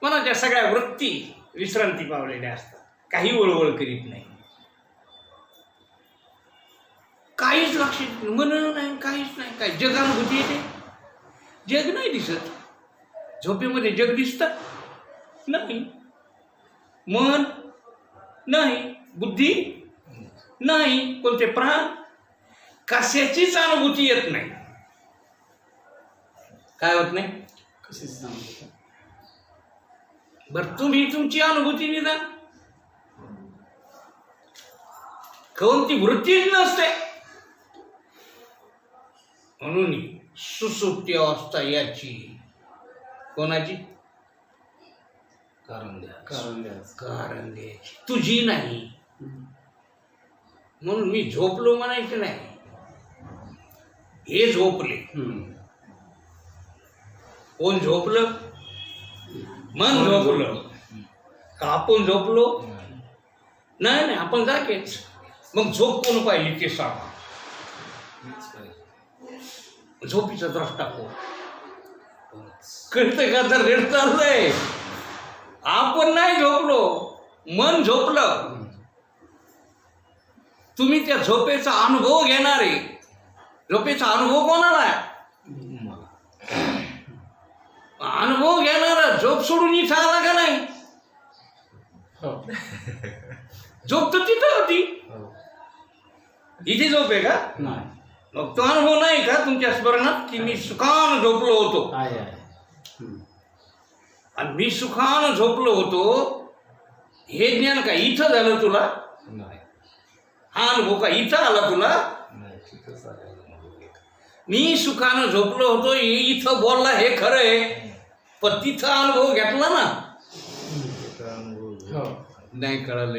मनाच्या सगळ्या वृत्ती विश्रांती पावलेल्या असतात. काही वळवळ करीत नाही, काहीच लक्षात मन नाही, काहीच नाही. काय जगानुभूती येते? जग नाही दिसत. झोपेमध्ये जग दिसतं नाही. मन नाही, बुद्धी नाही, कोणते प्राण, कशाचीच अनुभूती येत नाही. काय होत नाही? कशीच सांगतो. बरं, तुम्ही तुमची अनुभूती निदान कोणती वृत्तीच नसते. म्हणून सुसुप्ती अवस्था याची कोणाची? कारण द्यायची, तुझी नाही. म्हणून मी झोपलो म्हणायचं नाही. हे झोपले. कोण झोपलं? मन झोपलं का आपण झोपलो? नाही नाही, आपण जागेच. मग झोप कोण पाहिली ते सांगा. झोपीचा द्रष्टा कोण? कळतंय का? तर रेड चाललंय. आपण नाही झोपलो, मन झोपलं. तुम्ही त्या झोपेचा अनुभव घेणारे. झोपेचा अनुभव कोणाला आहे? अनुभव घेणारा झोप सोडून इथं आला का नाही? झोप तर तिथं होती. इथे झोप आहे का? नाही. मग तो अनुभव नाही का तुमच्या स्मरणात की मी सुखानं झोपलो होतो? आणि मी सुखानं झोपलो होतो हे ज्ञान का इथं झालं तुला? हा अनुभव का इथं आला तुला? मी सुखानं झोपलो होतो इथं बोलला हे खरं आहे, पण तिथं अनुभव घेतला ना? नाही कळालं.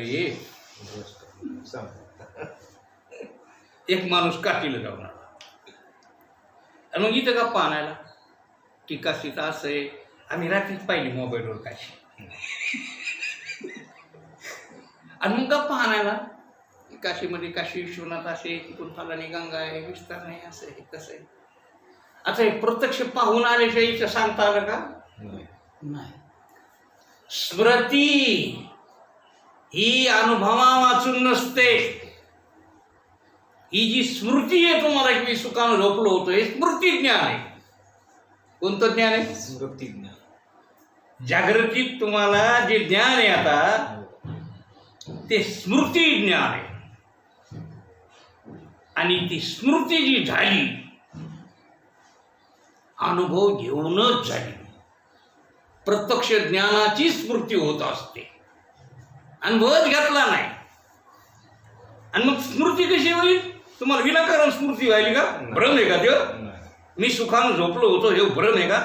एक माणूस काशीला जाऊन आला आणि मग इथं गप्पा आणायला की काशीचं असं आहे. आम्ही रात्रीच पाहिली मोबाईलवर काशी. आणि मग गप्पा आणायला काशीमध्ये काशी विश्वनाथ असे, तिथून फलानी गंगा आहे, विस्तार नाही, असं आहे तसं आहे. आता हे प्रत्यक्ष पाहून आल्याशिवाय इथं सांगता आलं का? नाही. स्मृती ही अनुभवा वाचून नसते. ही जी स्मृती आहे तुम्हाला की मी सुखानं झोपलो होतो, हे स्मृती ज्ञान आहे. कोणतं ज्ञान आहे? स्मृती ज्ञान. जागृतीत तुम्हाला जे ज्ञान आहे आता ते स्मृती ज्ञान आहे. आणि ती स्मृती जी झाली अनुभव घेऊनच झाली. प्रत्यक्ष ज्ञानाची स्मृती होत असते, अनुभवच घेतला नाही. आणि मग स्मृती कशी होईल? तुम्हाला विनाकारण स्मृती व्हायली का? भ्रम आहे का ते? मी सुखानं झोपलो होतो हे भ्रम आहे का?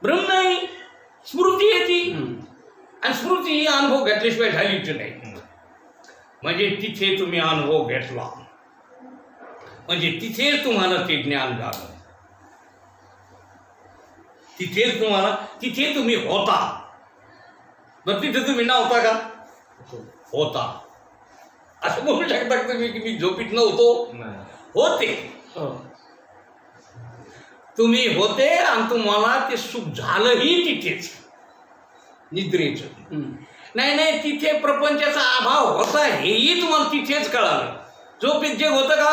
भ्रम नाही, स्मृती आहे ती. आणि स्मृती ही अनुभव घेतल्याशिवाय झालीच नाही. म्हणजे तिथे तुम्ही अनुभव घेतला, म्हणजे तिथेच तुम्हाला ते ज्ञान झालं. तिथेच तुम्हाला, तिथे तुम्ही होता. मग तिथे तुम्ही नव्हता का? होता. असं बोलू शकता का तुम्ही की मी झोपीत नव्हतो? होते. तुम्ही होते आणि तुम्हाला ते सुख झालंही तिथेच, निद्रेचं. नाही तिथे प्रपंचाचा अभाव होता हेही तुम्हाला तिथेच कळालं. झोपेत जे होतं का?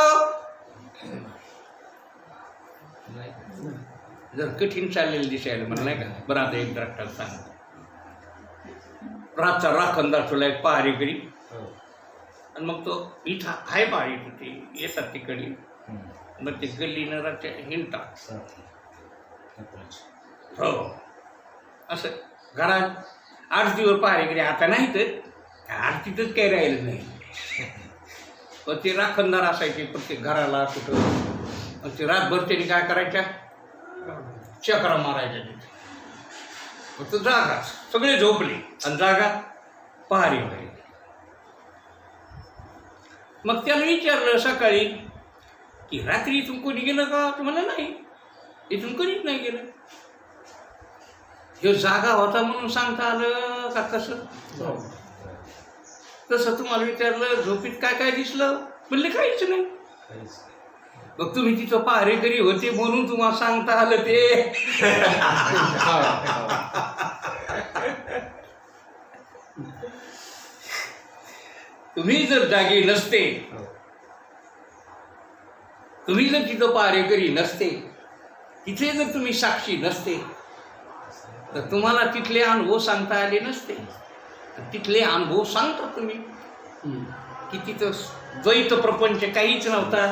जर कठीण चाललेलं दिसायला म्हणलं नाही का? बरं आता एक द्रष्टात सांग. रातचा राखणदार तुला एक पहारेकरी, आणि मग तो इथं आहे पहारी, तिथे येतात तिकडे. मग ते गल्लीनं रातच्या हिंडतात. हो, असं घरात आरतीवर पहारेकरी आता नाही तर आरतीतच काही राहिलं नाही. पण ते राखणदार असायचे प्रत्येक घराला कुठं. मग ते रातभर त्यांनी काय करायच्या? चक्रा मारायच्या तिथे. फक्त जागाच, सगळे झोपले आणि जागा पहारी व्हायची. मग त्याला विचारलं सकाळी की रात्री इथून कोणी गेलं का? तुम्हाला नाही, इथून कोणीच नाही गेलं. हे जागा होता म्हणून सांगता आलं का? कसं तसं तुम्हाला विचारलं झोपीत काय काय दिसलं? म्हणले काहीच नाही. मग तुम्ही तिथं पहारेकरी होते म्हणून तुम्हाला सांगता आलं ते. तुम्ही जर जागे नसते, तुम्ही जर तिथं पहारेकरी नसते, तिथे जर तुम्ही साक्षी नसते, तर तुम्हाला तिथले अनुभव सांगता आले नसते. तिथले अनुभव सांगता तुम्ही की तिथं द्वैत प्रपंच काहीच नव्हता.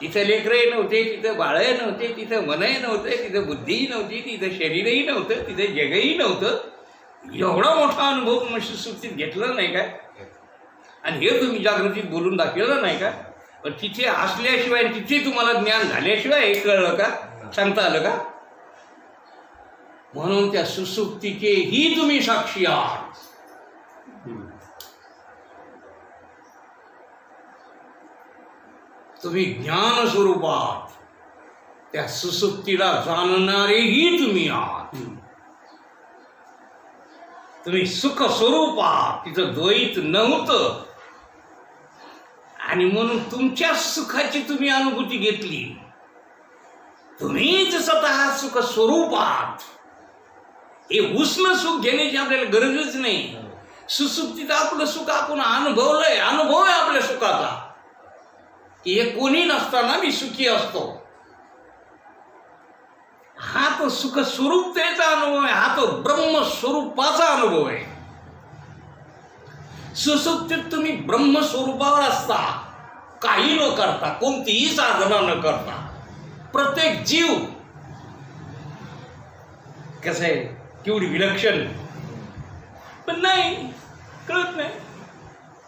तिथं लेकरही नव्हते, तिथं बाळही नव्हते, तिथं मनही नव्हतं, तिथं बुद्धीही नव्हती, तिथं शरीरही नव्हतं, तिथं जगही नव्हतं. एवढा मोठा अनुभव तुम्ही सुश्रुतीत घेतला नाही का? आणि हे तुम्ही जागृतीत बोलून दाखवलं नाही का? पण तिथे असल्याशिवाय, तिथे तुम्हाला ज्ञान झाल्याशिवाय हे कळलं का? सांगता आलं का? म्हणून त्या सुसुप्तीचे ही तुम्ही साक्षी आहात. तुम्ही ज्ञान स्वरूपात त्या सुसुप्तीला जाणणारेही तुम्ही आहात. तुम्ही सुख स्वरूपात, तिथं द्वैत नव्हतं आणि म्हणून तुमच्या सुखाची तुम्ही अनुभूती घेतली. तुम्हीच स्वतः सुख स्वरूपात. हे उष्ण सुख घेण्याची आपल्याला गरजच नाही. सुसुप्तीत आपलं सुख आपण अनुभवलंय, अनुभव आहे आपल्या सुखाचा की हे कोणी नसताना मी सुखी असतो. हा तो सुख स्वरूपतेचा अनुभव आहे, हा तो ब्रह्मस्वरूपाचा अनुभव आहे. सुसुप्तीत तुम्ही ब्रह्मस्वरूपावर असता, काही न करता, कोणतीही साधना न करता. प्रत्येक जीव कसं आहे, केवढी विलक्षण. पण नाही कळत नाही.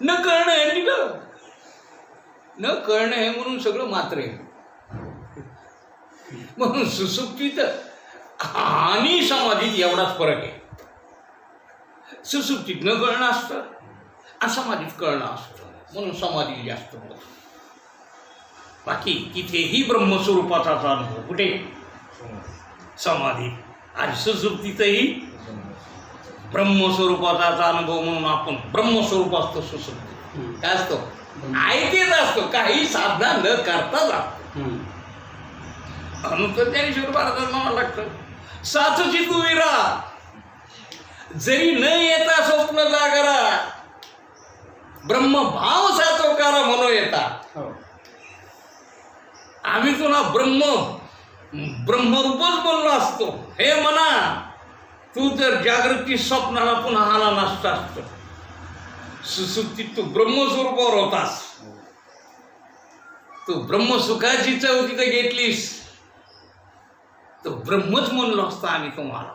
न कळणं आहे निघ, न कळणं आहे म्हणून सगळं मात्र आहे. म्हणून सुसुप्तीत आणि समाधीत एवढाच फरक आहे. सुसुप्तीत न कळणं असतं आणि समाधीत कळणं असतं, म्हणून समाधी जास्त होतं. बाकी तिथेही ब्रह्मस्वरूपाचा अनुभव कुठे? समाधी. आणि सुसुप्तीतही ब्रह्मस्वरूपाचा अनुभव म्हणून आपण ब्रह्मस्वरूप असतो. सुसुप्ती काय असतो? ऐकेच असतो, काही साधना न करता जातो. अनुतर ज्ञानेश्वर महाराजांना म्हणावं लागतं, साचची तू विरा जरी न येता स्वप्न जागरा, ब्रह्मभाव साचोकारा म्हणून येता. आम्ही तुला ब्रह्म ब्रह्मरूपच बनलो असतो. हे मना, तू जर जागृती स्वप्नाला पुन्हा आला नसतास तर सुसुप्तीत तू ब्रह्मस्वरूपावर होतास. तू ब्रह्मसुखाची चव तिथे घेतलीस, तो ब्रह्मच म्हणलो असता आम्ही तुम्हाला.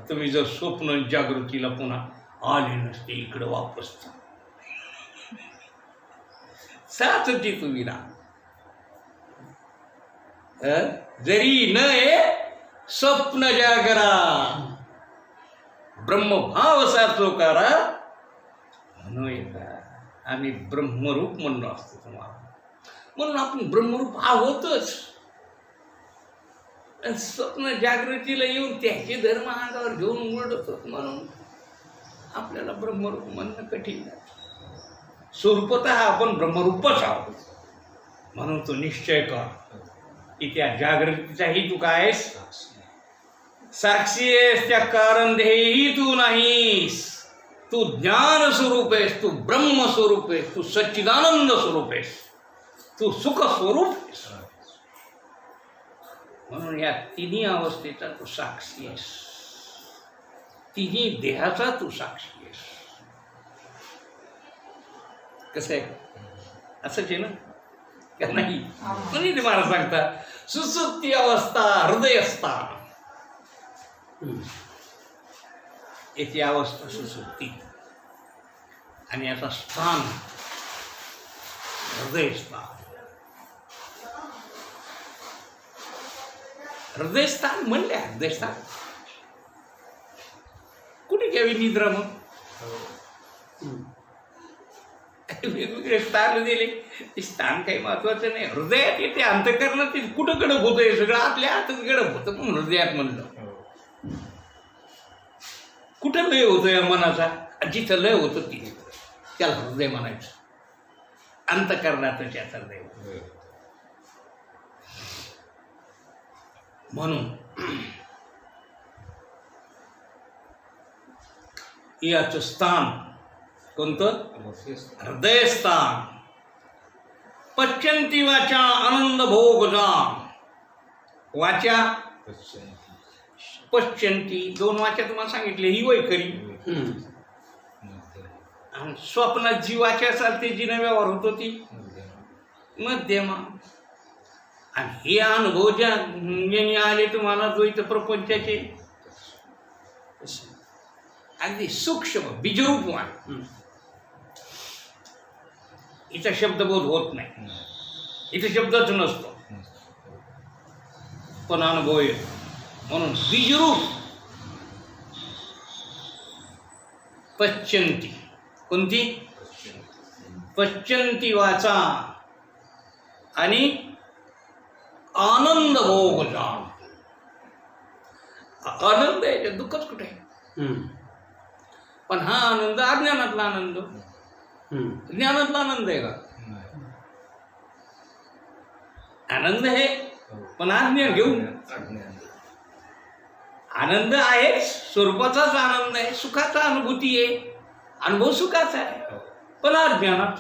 तुम्ही जर स्वप्न जागृतीला पुन्हा आले नसते इकडे वापस साचती तुम्ही ना. जरी न स्वप्न जागरा ब्रह्मभाव साचोकारा म्हणून आम्ही ब्रह्मरूप म्हणलो असतो तुम्हाला. म्हणून आपण ब्रह्मरूप आहोतच. स्वप्न जागृतीला येऊन त्याचे धर्म अंगावर घेऊन उलटतो म्हणून आपल्याला ब्रह्मरूप म्हणणं कठीण आहे. स्वरूपतः आपण ब्रह्मरूपच आहोत. म्हणून तो निश्चय कर की त्या जागृतीचाही तू काय आहेस, साक्षी आहेस. त्या कारण देही तू नाहीस. तू ज्ञान स्वरूप आहेस, तू ब्रह्म स्वरूप आहेस, तू सच्चिदानंद स्वरूप आहेस, तू सुख स्वरूप आहेस. म्हणून या तिन्ही अवस्थेचा तू साक्षी आहेस. तिन्ही देहाचा तू साक्षी आहेस. कसं आहे, असंच आहे ना का नाही? म्हणून महाराज सांगतात सुसुप्ती अवस्था हृदयस्थान. याची अवस्था सुसुप्ती आणि याचा स्थान हृदयस्थान. हृदयस्थान म्हणले हृदयस्थान कुठे घ्यावी निद्रा? मग वेगवेगळे स्थान दिले. ते स्थान काही महत्वाचं नाही. हृदयात येते, अंतःकरणात कुठं गडप होतं, हे सगळं आपल्या हातात गडप होतं. म्हणून हृदयात म्हणलं. कुठं लय होतं या मनाचा? जिथं लय होतं तिथे त्याला हृदय म्हणायचं. अंतःकरणातच याचा लय होतं. म्हणून याचं स्थान कोणतं? हृदयस्थान. पच्यंती वाचा आनंद भोग जाम. वाचा पच्यंती, दोन वाचा तुम्हाला सांगितले, ही वैखरी. आणि स्वप्नात जी वाचा चालते, जी न व्यवहार होतो ती मध्यमा. आणि हे अनुभव ज्यांनी आले तुम्हाला द्वैत प्रपंचाचे अगदी सूक्ष्म बीजरूपवान, इथं शब्दबोध होत नाही, इथे शब्दच नसतो, पण अनुभव येतो. म्हणून बीजरूप पच्यंती. कोणती? पच्यंती वाचा आणि आनंद भोग जाम. आनंद आहे, दुःखच कुठे आहे? पण हा आनंद अज्ञानातला आनंद. ज्ञानातला आनंद आहे का? आनंद आहे पण अज्ञान घेऊन. आनंद आहे, स्वरूपाचाच आनंद आहे, सुखाचा अनुभूती आहे, अनुभव सुखाचा आहे, पण अज्ञानात.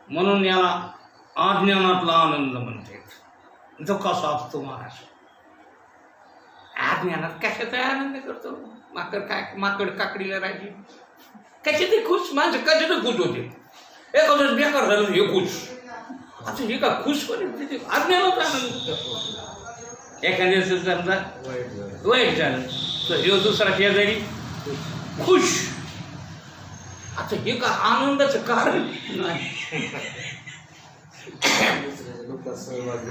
म्हणून याला अज्ञानातला आनंद म्हणते. तो कसा असतो महाराज? अज्ञानात कशाचा आनंद करतो? माकड काकडीला राहायची कशाचे खुश? माणसं कशाचं खुश होते? एखादं बेकार झालं हे खुश. आता हे का खुश करेल? अज्ञानाचा आनंद. एखाद्याचं समजा वाईट झालं तर हे दुसरा शेजारी खुश. आता हे का आनंदाचं कारण नाही.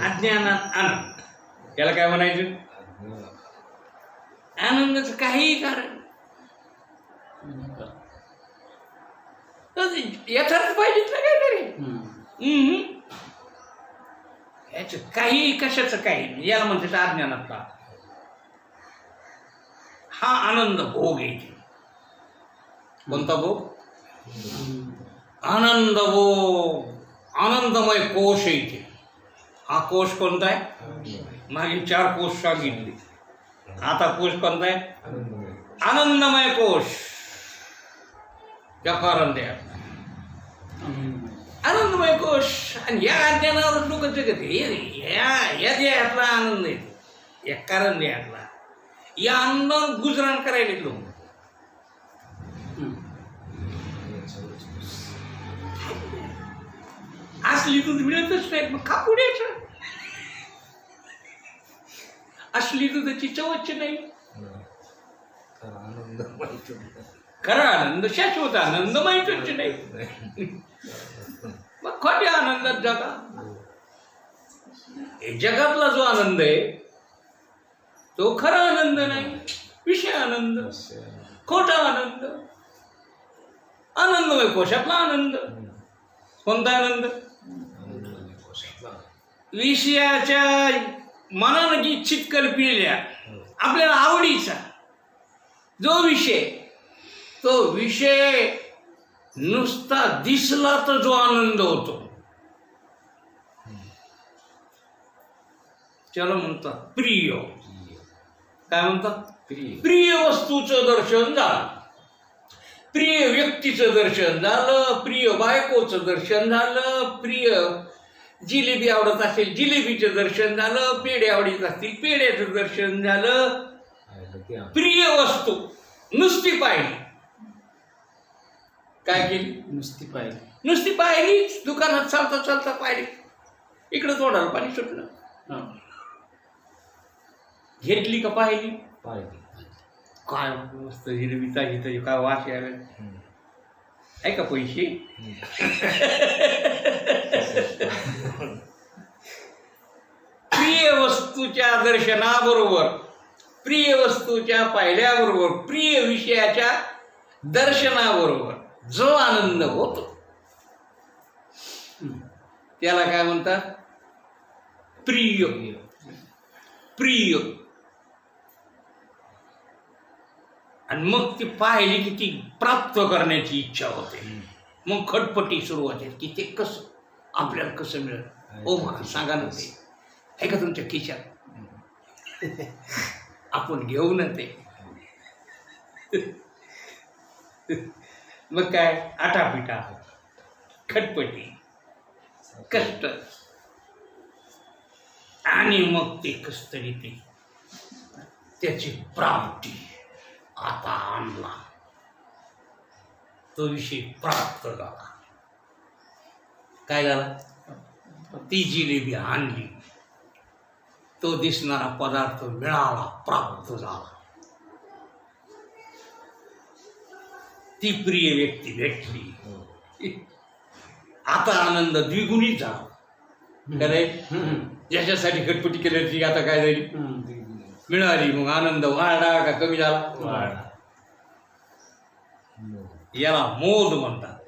अज्ञानात आनंद, याला काय म्हणायचं? आनंदाचं काहीही कारण यथार्थ पाहिजेत ना काहीतरी. याच काही कशाचं काही नाही. याला म्हणते अज्ञानातला. हा आनंद भोग येते. कोणता भोग? आनंद भोग. आनंदमय कोश येते. हा कोश कोणता आहे? मागील 4 कोश सांगितले. आता कोश कोणता आहे? आनंदमय कोश. या कारण द्या आनंदमय कोश. आणि या अज्ञानावर लोक जगत या देहातला आनंद येतो, या कारण देहातला या आनंदावर गुजराण करायला लोक. असली दूध मिळतच नाही, मग खा पुढेच. असली दुधाची चवच नाही. खरा आनंद शाश्वत आनंद माहितच नाही. मग खोट्या आनंदात जगा. जगातला जो आनंद आहे तो खरा आनंद नाही, विषय आनंद, खोटा आनंद. आनंदमय कोशातला आनंद. कोणता आनंद? विषयाच्या मनानं इच्छित कल्पिलेल्या आपल्याला आवडीचा जो विषय, तो विषय नुसता दिसला तर जो आनंद होतो त्याला म्हणतात प्रिय. काय म्हणतात? प्रिय वस्तूचं दर्शन झालं, प्रिय व्यक्तीचं दर्शन झालं, प्रिय बायकोचं दर्शन झालं, प्रिय जिलेबी आवडत असेल जिलेबीचं दर्शन झालं, पेढे आवडत असतील पेढ्याचं दर्शन झालं. प्रिय वस्तू नुसती पाहिली. काय केली? नुसती पाहिली. नुसती पाहिली. दुकानात चालता चालता पाहिली, इकडं तोंडाला पाणी सुटलं. घेतली का पाहिली? काय मस्त जिलेबी ताजी काय वास यायला. आहे का पैसे? प्रिय वस्तूच्या दर्शनाबरोबर, प्रिय वस्तूच्या पाहिल्याबरोबर, प्रिय विषयाच्या दर्शनाबरोबर जो आनंद होतो त्याला काय म्हणतात? प्रिय. प्रिय. आणि मग ती पाहिली की ती प्राप्त करण्याची इच्छा होते. मग खटपटी सुरू होते की ते कसं आपल्याला कसं मिळेल. ओ मग सांगा ना, ते आहे का तुमच्या खिशात? आपण घेऊ ना ते. मग काय आटापिटा, खटपटी, कष्ट, आणि मग ते कस तरी ते त्याची प्राप्ती. आता आणला तो विषय प्राप्त झाला. काय झाला? ती जिलेबी आणली, तो दिसणारा पदार्थ मिळाला, प्राप्त झाला. ती प्रिय व्यक्ती भेटली. आता आनंद द्विगुणित झाला. खरे ज्याच्यासाठी खटपटी केली ती आता काय झाली? मिळाली. मग आनंद वाढला का कमी झाला? याला मोद म्हणतात.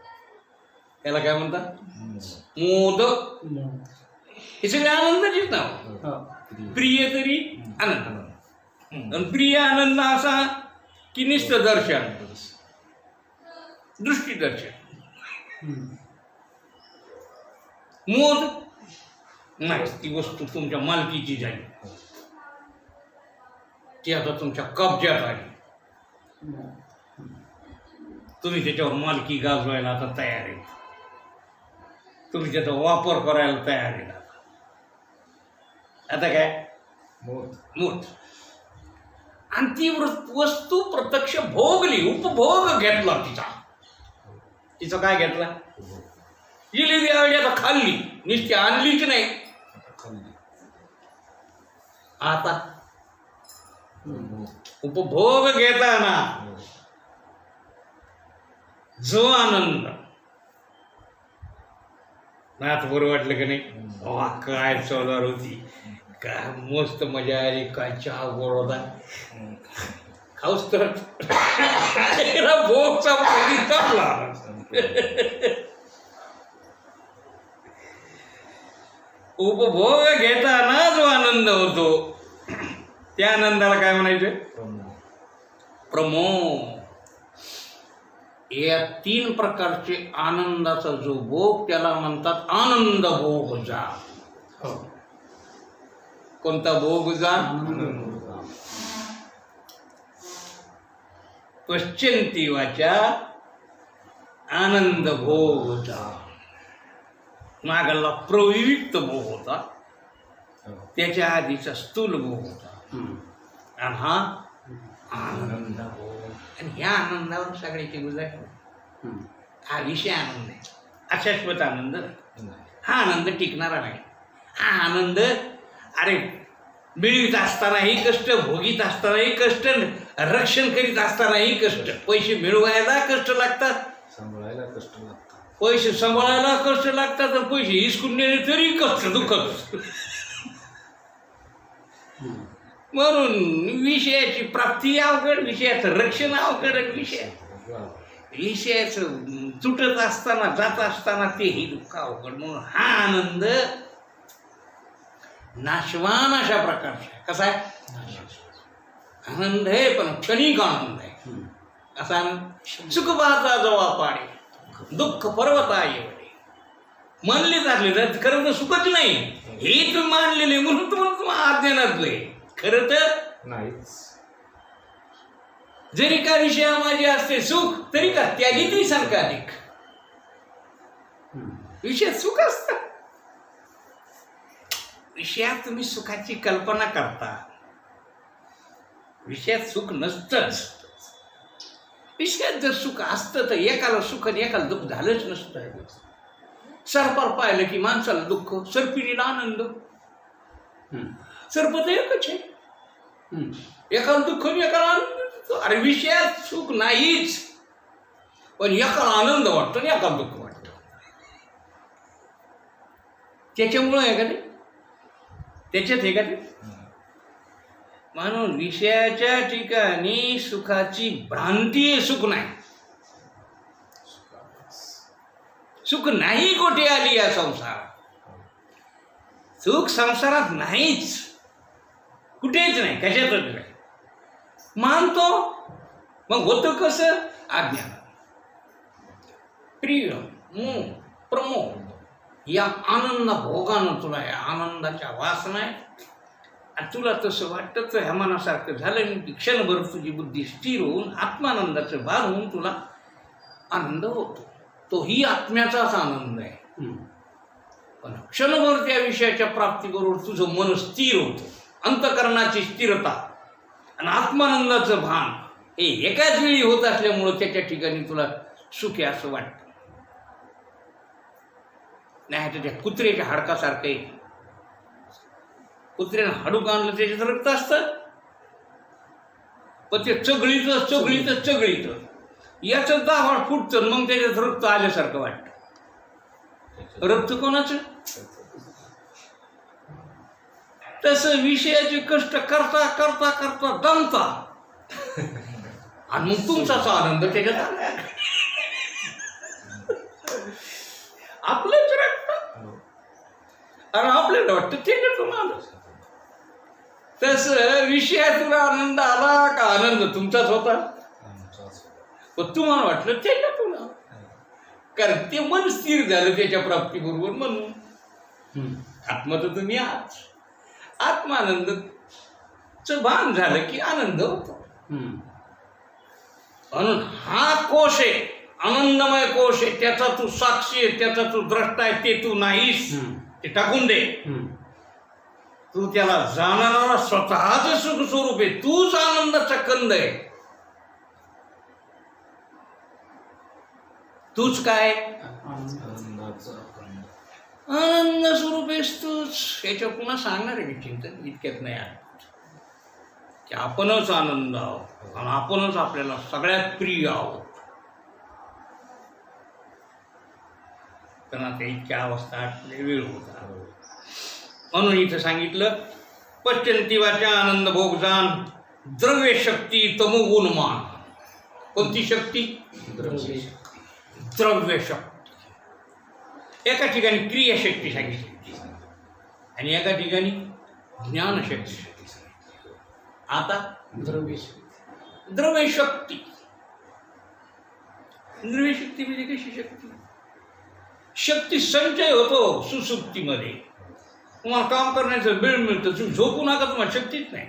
याला काय म्हणतात? मोद. हे सगळे आनंदाचीच नाव. प्रिय तरी आनंद. आणि प्रिय आनंद असा की निष्ठ दर्शन, दृष्टी दर्शन. मोद नाही, ती वस्तू तुमच्या मालकीची झाली, ती आता तुमच्या कब्जात आली, तुम्ही त्याच्यावर मालकी गाजवायला आता तयार आहे, तुम्ही त्याचा वापर करायला तयार आहे. आता काय? मूर्त. आणि ती वस्तू प्रत्यक्ष भोगली, उपभोग घेतला तिचा काय घेतला? जिलेबी आवडी आता खाल्ली, नुसती आणलीच नाही, आता उपभोग घेताना जो आनंद. आता बरं वाटलं का नाही? वा काय चवदार होती, काय मस्त मजा आली, काय चहा गोड होता, खाऊस तर भोगचा संपला. उपभोग घेताना जो आनंद होतो त्या आनंदाला काय म्हणायचं? प्रमोद. या 3 प्रकारचे आनंदाचा जो भोग त्याला म्हणतात आनंद भोग जा. कोणता भोग जा? पश्चंती वाचा आनंद भोग जा. नागाला प्रविविक्त भोग होता, त्याच्या आधीचा स्थूल भोग होता, आणि हा आनंद भोग. आणि ह्या आनंदावर सगळ्याची गुजर. हा विषय आनंद आहे, अशाश्वत आनंद. हा आनंद टिकणारा नाही. हा आनंद अरे मिळवीत असतानाही कष्ट, भोगीत असतानाही कष्ट, रक्षण करीत असतानाही कष्ट. पैसे मिळवायला कष्ट लागतात, सांभाळायला कष्ट लागतात, पैसे सांभाळायला कष्ट लागतात, तर पैसे हिसकून नेले तरी कष्ट, दुःखच. म्हणून विषयाची प्राप्ती अवघड, विषयाचं रक्षण अवघड, विषयाचं तुटत असताना, जात असताना तेही दुःख अवघड. म्हणून हा आनंद नाशवान अशा प्रकारचा आहे. कसा आहे? आनंद आहे पण क्षणिक आनंद आहे. असा आनंद सुख पाहता जवळ पाडे, दुःख पर्वता एवढे. मानले जातले तर खरं तर सुखच नाही, हे तुम्ही मानलेले म्हणून तुम्हाला अज्ञानात आहे. खरं तर नाहीच. जरी का विषया माझे असते सुख, तरी का त्यागी ती संकाधिक. विषयात सुख असतं. विषयात तुम्ही सुखाची कल्पना करता, विषयात सुख नसतंच. विषयात जर सुख असतं तर एकाला सुख आणि एकाला दुःख झालंच नसतं. सर्पाला पाहिलं की माणसाला दुःख, सर्पिणीला आनंद. सर्प तर एकच आहे, एकाला दुःख आणि एकाला आनंद. अरे विषयात सुख नाहीच, पण एकाला आनंद वाटतो आणि एकाला दुःख वाटतं. त्याच्यामुळं आहे का ते, त्याच्यात आहे का ते. म्हणून विषयाच्या ठिकाणी सुखाची भ्रांती आहे, सुख नाही. सुख नाही कोठे आली या संसारात. सुख संसारात नाहीच, कुठेच नाही, कशातच नाही. मानतो मग होतं कसं? अज्ञान, प्रिय, मोह, प्रमोद या आनंद भोगानं तुला या आनंदाच्या वासना आहे. आणि तुला तसं वाटतं तर ह्या मनासारखं झालं की क्षणभर तुझी बुद्धी स्थिर होऊन आत्मानंदाचं भान होऊन तुला आनंद होतो. तोही आत्म्याचाच आनंद आहे. पण क्षणभर त्या विषयाच्या प्राप्तीबरोबर तुझं मन स्थिर होतं, अंतःकरणाची स्थिरता आणि आत्मानंदाचं भान हे एकाच वेळी होत असल्यामुळं त्याच्या ठिकाणी तुला सुख आहे असं वाटतं. नाही तर त्या कुत्र्याच्या हाडकासारखं आहे. कुत्र्यानं हाडूक आणलं त्याच्यात रक्त असतं, पण ते चगळीत याचं दाभाड फुटतं, मग त्याच्यात रक्त आल्यासारखं वाटतं. रक्त कोणाचं? तसं विषयाचे कष्ट करता करता करता दमता आणि मग तुमचाच आनंद त्याच्यात आपलंच रक्त आणि आपल्याला वाटतं त्याच्यातून आलं. तसं विषयातून आनंद आला का आनंद तुमचाच होता, पण तुम्हाला वाटलं त्याच्यातून, कारण ते मन स्थिर झालं त्याच्या प्राप्तीबरोबर. म्हणून आत्मा तर तुम्ही आहात. आत्मानंदचं भान झालं की आनंद होतो. म्हणून हा कोश आहे, आनंदमय कोश आहे, त्याचा तू साक्षी आहे, त्याचा तू द्रष्टा आहे, ते तू नाहीस, ते टाकून दे. तू त्याला जाणणारा स्वतःच सुख स्वरूप आहे, तूच आनंदाचा कंद आहे. तूच काय? आनंद स्वरूप आहेस तूच. याच्या पुन्हा सांगणार आहे मी चिंतन इतक्यात नाही आहे की आपणच आनंद आहोत आणि आपणच आपल्याला सगळ्यात प्रिय आहोत. पण आता इतक्या अवस्था आपले वेळ होता. म्हणून इथं सांगितलं पश्चंतीवाच्या आनंद भोग जाण द्रव्य शक्ती तमोगुण मान. कोणती शक्ती? द्रव्य शक्ती. एका ठिकाणी क्रियाशक्ती सांगितली आणि एका ठिकाणी ज्ञानशक्ती सांगितली. आता द्रव्य शक्ती. द्रव्य शक्ती म्हणजे कशी शक्ती? शक्ती संचय होतो सुसुप्तीमध्ये. तुम्हाला काम करण्याचं वेळ मिळतं, तुम्ही झोपू नका, तुम्हाला शक्तीच नाही.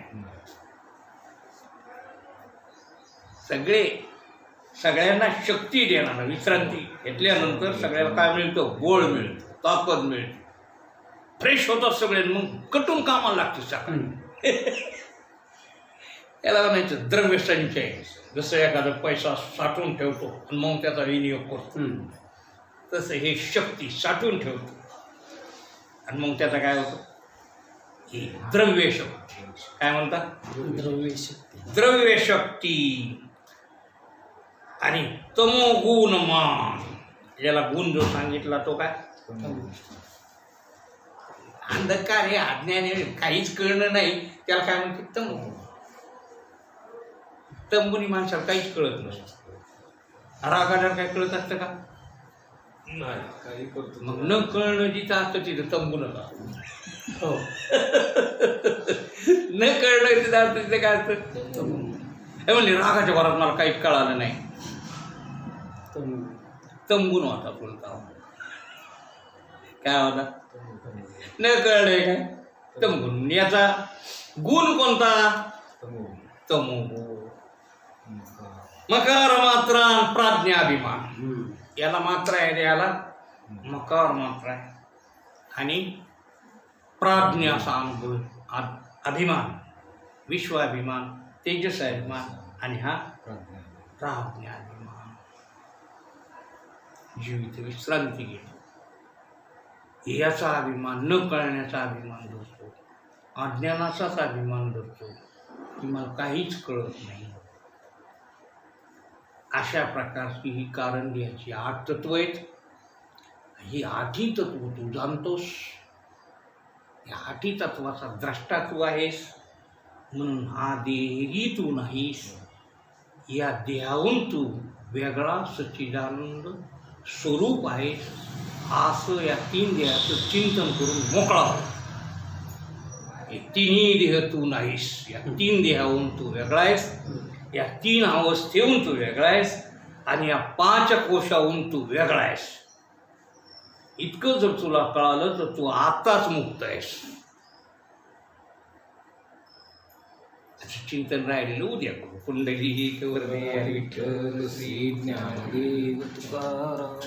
सगळ्यांना शक्ती देणार. विश्रांती घेतल्यानंतर सगळ्याला काय मिळतं? बळ मिळतं, ताकद मिळते, फ्रेश होतात सगळे, मग कटून कामाला लागते सकाळी. याला म्हणायचं द्रव्य संचय. जसं एखादा पैसा साठवून ठेवतो आणि मग त्याचा विनियोग करतो, तसं हे शक्ती साठवून ठेवतो आणि मग त्याचा काय होतं, ही द्रव्य शक्ती. काय म्हणतात, द्रव्य शक्ती. द्रव्य शक्ती. आणि तमोगुण मान, याला गुण जो सांगितला तो काय, अंधकार हे अज्ञान आहे, काहीच कळणं नाही, त्याला काय म्हणते, तमोगुण. तंबुनी माणसाला काहीच कळत नसतं. राग आल्यावर काय कळत असतं का, नाही काही करतो मग न कळणं जिथं असतं तिथं तंबूनच असतं. हो. न कळणं तिथं असतं तिथं काय असतं, हे म्हणले रागाच्या भरात मला काहीच कळालं नाही, तंबून होता बोलता. काय होता, न कळलंय काय, तंबून. याचा गुण कोणता, तमोगुण. मकार मात्रा प्राज्ञाभिमान. याला मात्रा आहे, याला मकार मात्रा आहे, आणि प्राज्ञा असा अनुभव, अभिमान, विश्वाभिमान, तेजस अभिमान, आणि हा प्राज्ञाभिमान. जीवित विश्रांती घेतो, याचा अभिमान, न कळण्याचा अभिमान धरतो, अज्ञानाचाच अभिमान धरतो की मला काहीच कळत नाही. अशा प्रकारची ही कारंज्याची 8 तत्व आहेत. ही 8ही तत्व तू जाणतोस, या 8ही तत्वाचा द्रष्टा तू आहेस, म्हणून हा देही तू नाहीस. या देहाहून तू वेगळा सच्चिदानंद स्वरूप आहेस. असं या 3 देहाचं चिंतन करून मोकळा हो. हे 3ही देह तू नाहीस, या 3 देहाहून तू वेगळा आहेस, या 3 अवस्थेहून तू वेगळा आहेस, आणि या 5 कोशाहून तू वेगळा आहेस. इतकं जर तुला कळालं तर तू आताच मुक्त आहेस. चिंतन राहिलेलं उद्या करू. कुंडली ही विठ्ठल विठ्ठल श्री ज्ञानदेव तुकाराम.